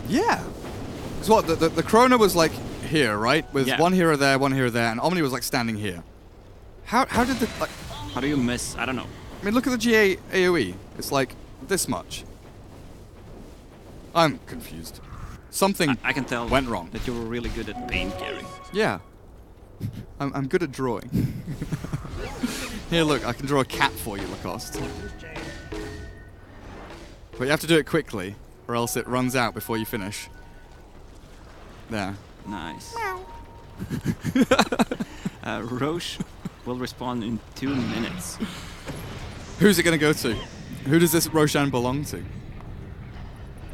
Yeah. So what, the Chrono was like here, right? With one hero there, and Omni was like standing here. How did the... Like, how do you miss? I don't know. I mean, look at the GA AoE. It's like this much. I'm confused. Something I can tell went wrong. That you were really good at Bane carry. Yeah. I'm good at drawing. Here, look, I can draw a cat for you, Lacoste. But you have to do it quickly, or else it runs out before you finish. There. Nice. Roshan will respond in 2 minutes. Who's it going to go to? Who does this Roshan belong to?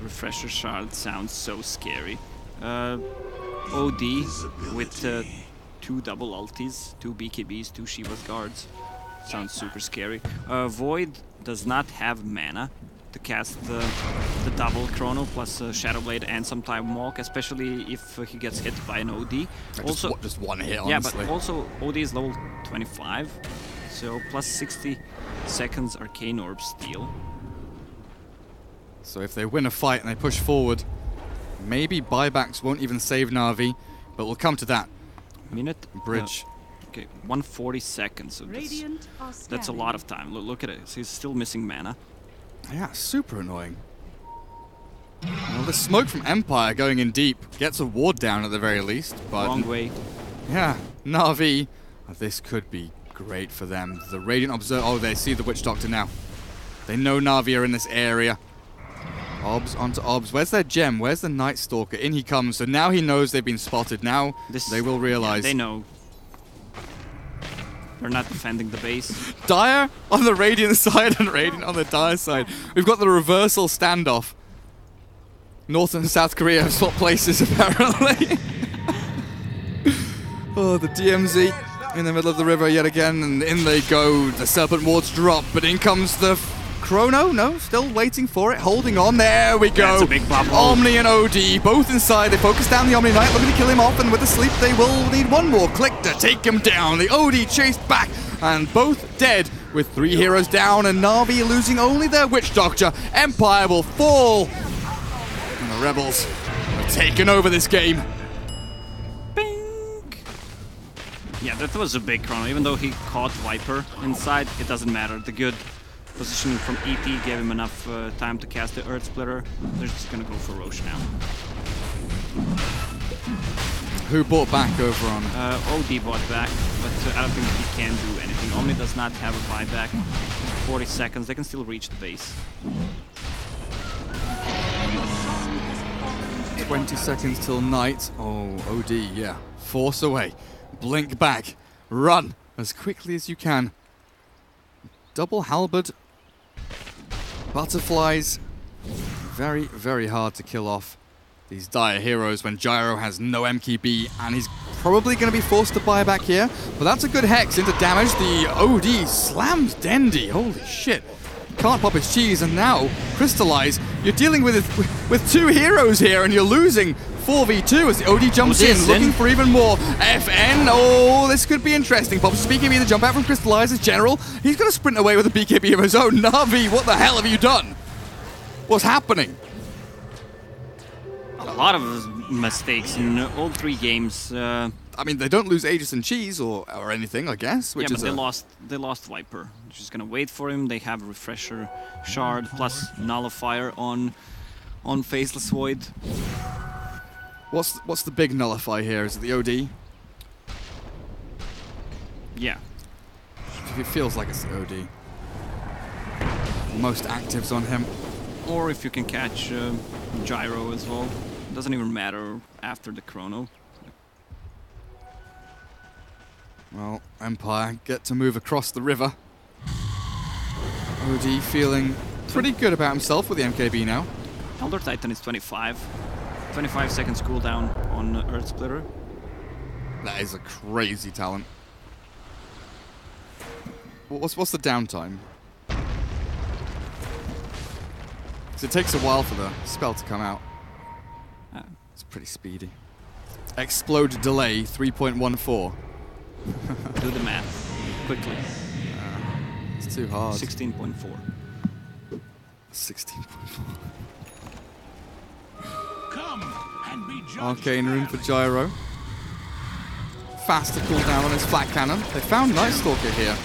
Refresher Shard sounds so scary. OD with 2 double ultis, 2 BKBs, 2 Shiva's guards. Sounds super scary. Void does not have mana to cast the double Chrono plus Shadow Blade and some Time Walk, especially if he gets hit by an OD. Also, just one hit, honestly. Yeah, but also OD is level 25, so plus 60 seconds Arcane Orb steal. So if they win a fight and they push forward, maybe buybacks won't even save NaVi, but we'll come to that. Minute? Bridge. Okay, 140 seconds. So that's a lot of time. Look at it. So he's still missing mana. Yeah, super annoying. Well, the smoke from Empire going in deep gets a ward down at the very least, but... Wrong way. Yeah, NaVi, this could be great for them. The Radiant Observer... Oh, they see the Witch Doctor now. They know NaVi are in this area. Obs onto Obs. Where's their gem? Where's the Night Stalker? In he comes. So now he knows they've been spotted. Now they will realize. Yeah, they know. They're not defending the base. Dire on the Radiant side and Radiant on the Dire side. We've got the reversal standoff. North and South Korea have swapped places, apparently. Oh, the DMZ in the middle of the river yet again, and in they go. The Serpent Wards drop, but in comes the Chrono. No, still waiting for it, holding on. There we go. That's a big bubble. Omni and OD, both inside. They focus down the Omni Knight, looking to kill him off, and with the sleep, they will need one more click to take him down. The OD chased back, and both dead, with 3 heroes down, and NaVi losing only their Witch Doctor. Empire will fall, and the Rebels have taken over this game. Bing! Yeah, that was a big Chrono. Even though he caught Viper inside, it doesn't matter. The good positioning from ET gave him enough time to cast the Earth Splitter. They're just gonna go for Roshan now. Who bought back over on? OD bought back, but I don't think he can do anything. Omni does not have a buyback. 40 seconds, they can still reach the base. 20 seconds till night. Oh, OD, yeah. Force away. Blink back. Run as quickly as you can. Double halberd. Butterflies. Very, very hard to kill off these Dire heroes when Gyro has no MKB, and he's probably going to be forced to buy back here. But that's a good hex into damage. The OD slams Dendy. Holy shit. Can't pop his cheese, and now Crystallize. You're dealing with 2 heroes here, and you're losing 4v2 as the OD jumps in, looking for even more. FN, oh, this could be interesting. Pops his BKB, the jump out from Crystallize as General. He's going to sprint away with a BKB of his own. NaVi, what the hell have you done? What's happening? A lot of mistakes in all 3 games. I mean, they don't lose Aegis and Cheese or anything, I guess. Which yeah, is but they lost Viper. Just gonna wait for him. They have Refresher Shard plus Nullifier on Faceless Void. What's the big nullifier here? Is it the OD? Yeah. It feels like it's the OD. Most actives on him. Or if you can catch Gyro as well. Doesn't even matter after the Chrono. Well, Empire get to move across the river. OD feeling pretty good about himself with the MKB now. Elder Titan is 25. 25 seconds cooldown on Earth Splitter. That is a crazy talent. What's the downtime? Because it takes a while for the spell to come out. It's pretty speedy. Explode delay 3.14. Do the math quickly. It's too hard. 16.4. 16.4. Come and be judged. Arcane rune for Gyro. Faster cooldown on his flat cannon. They found Night Stalker here.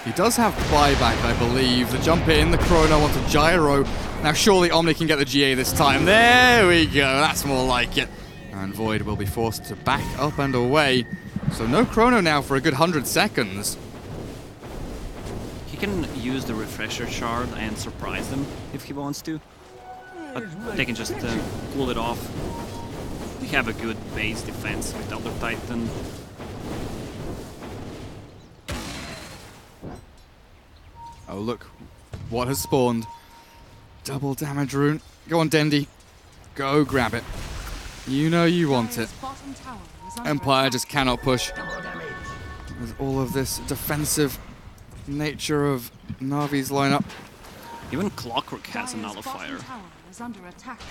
He does have buyback, I believe. The jump in, the chrono onto Gyro. Now surely Omni can get the GA this time. There we go. That's more like it. And Void will be forced to back up and away. So no chrono now for a good 100 seconds. He can use the refresher shard and surprise them if he wants to. But they can just cool it off. They have a good base defense with Elder Titan. Oh look, what has spawned? Double damage rune. Go on, Dendi. Go grab it. You know you want it. Empire just cannot push. With all of this defensive nature of Navi's lineup. Even Clockwork has a nullifier. Is under attack.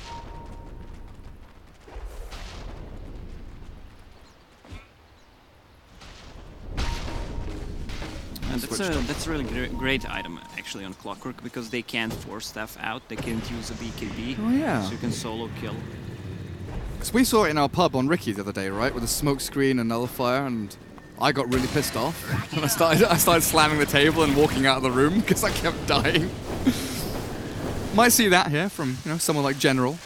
And that's a really great item actually on Clockwork because they can't force stuff out. They can't use a BKB. Oh yeah. So you can solo kill. Because we saw it in our pub on Ricky the other day, right? With a smoke screen and nullifier, and I got really pissed off. And I started slamming the table and walking out of the room because I kept dying. Might see that here from someone like General.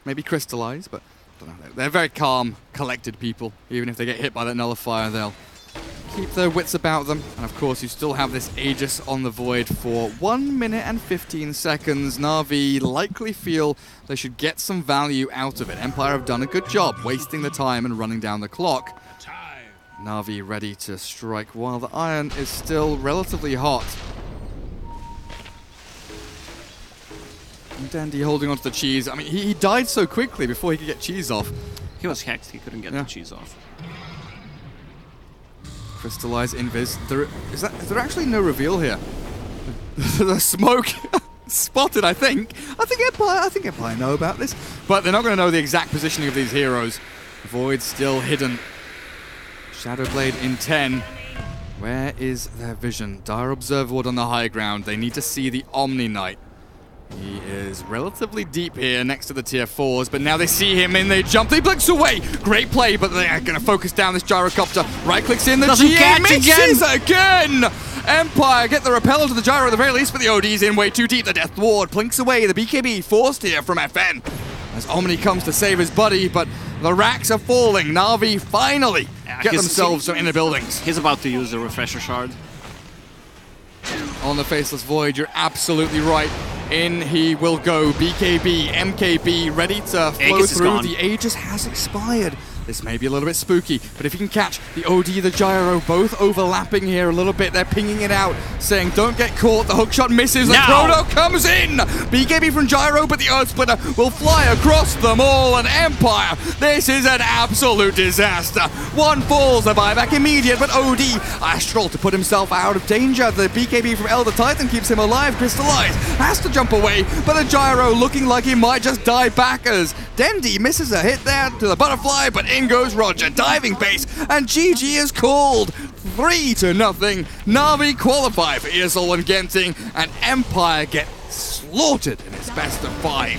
Maybe Crystallize, but I don't know. They're very calm, collected people. Even if they get hit by that nullifier, they'll keep their wits about them. And of course, you still have this Aegis on the Void for 1 minute and 15 seconds. Na'Vi likely feel they should get some value out of it. Empire have done a good job wasting the time and running down the clock. Na'Vi ready to strike while the iron is still relatively hot. And Dendi holding onto the cheese. I mean, he died so quickly before he could get cheese off. He was hacked, he couldn't get the cheese off. Crystallize invis. Is there actually no reveal here? The smoke spotted, I think. I think Empire know about this, but they're not going to know the exact positioning of these heroes. Void still hidden. Shadowblade in 10. Where is their vision? Dire Observer Ward on the high ground. They need to see the Omni Knight. He is relatively deep here next to the tier 4s, but now they see him and they jump. They blinks away. Great play, but they're going to focus down this gyrocopter. Right clicks in, the GA misses again. Empire get the repel to the gyro at the very least, but the OD's in way too deep. The Death Ward blinks away. The BKB forced here from FN as Omni comes to save his buddy, but the racks are falling. Na'Vi finally get themselves some inner buildings. He's about to use the refresher shard. On the Faceless Void, you're absolutely right. In he will go. BKB, MKB, ready to flow through. The Aegis has expired. This may be a little bit spooky, but if you can catch the OD, the Gyro, both overlapping here a little bit, they're pinging it out, saying don't get caught. The hookshot misses, the chrono comes in. BKB from Gyro, but the Earth Splitter will fly across them all. And Empire, this is an absolute disaster. One falls, the buyback immediate, but OD, Astral to put himself out of danger. The BKB from Elder Titan keeps him alive. Crystallize has to jump away, but the Gyro looking like he might just die back as Dendi misses a hit there to the butterfly, but in goes Roger, diving base, and GG is called 3-0. Na'Vi qualify for ESL One Genting, and Empire get slaughtered in its best of 5.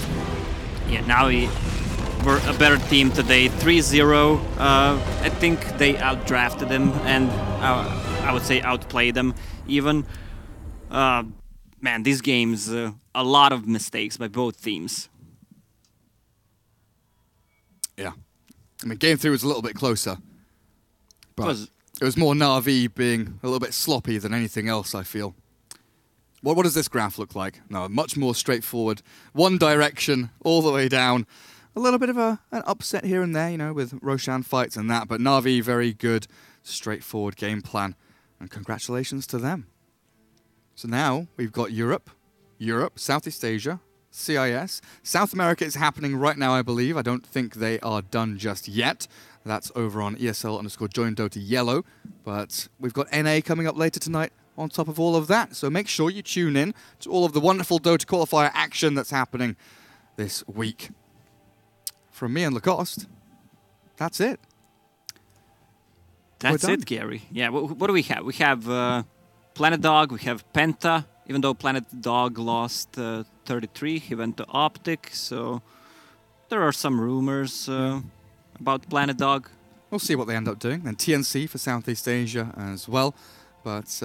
Yeah, Na'Vi were a better team today, 3-0. I think they outdrafted them, and I would say outplayed them even. Man, these games, a lot of mistakes by both teams. Yeah. I mean, game 3 was a little bit closer, but it was more Na'Vi being a little bit sloppy than anything else, I feel. What does this graph look like? No, much more straightforward. One direction, all the way down. A little bit of an upset here and there, with Roshan fights and that, but Na'Vi, very good, straightforward game plan, and congratulations to them. So now we've got Europe, Southeast Asia, CIS. South America is happening right now, I believe. I don't think they are done just yet. That's over on ESL_Join Dota Yellow. But we've got NA coming up later tonight. on top of all of that. So make sure you tune in to all of the wonderful Dota qualifier action that's happening this week. From me and Lacoste, that's it. That's it, Gary. Yeah, what do we have? We have Planet Dog, we have Penta, even though Planet Dog lost 33, he went to Optic, so there are some rumors about Planet Dog. We'll see what they end up doing. Then TNC for Southeast Asia as well. But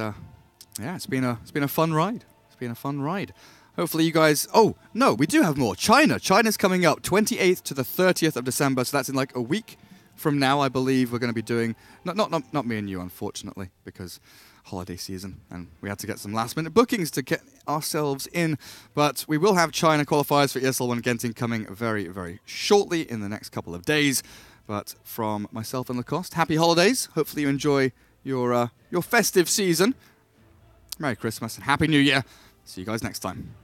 yeah, it's been a fun ride. It's been a fun ride. Hopefully you guys... Oh, no, we do have more. China. China's coming up 28th to the 30th of December, so that's in like a week from now, I believe we're going to be doing... Not me and you, unfortunately, because holiday season, and we had to get some last-minute bookings to get ourselves in. But we will have China qualifiers for ESL One Genting coming very, very shortly in the next couple of days. But from myself and Lacoste, happy holidays. Hopefully you enjoy your festive season. Merry Christmas and Happy New Year. See you guys next time.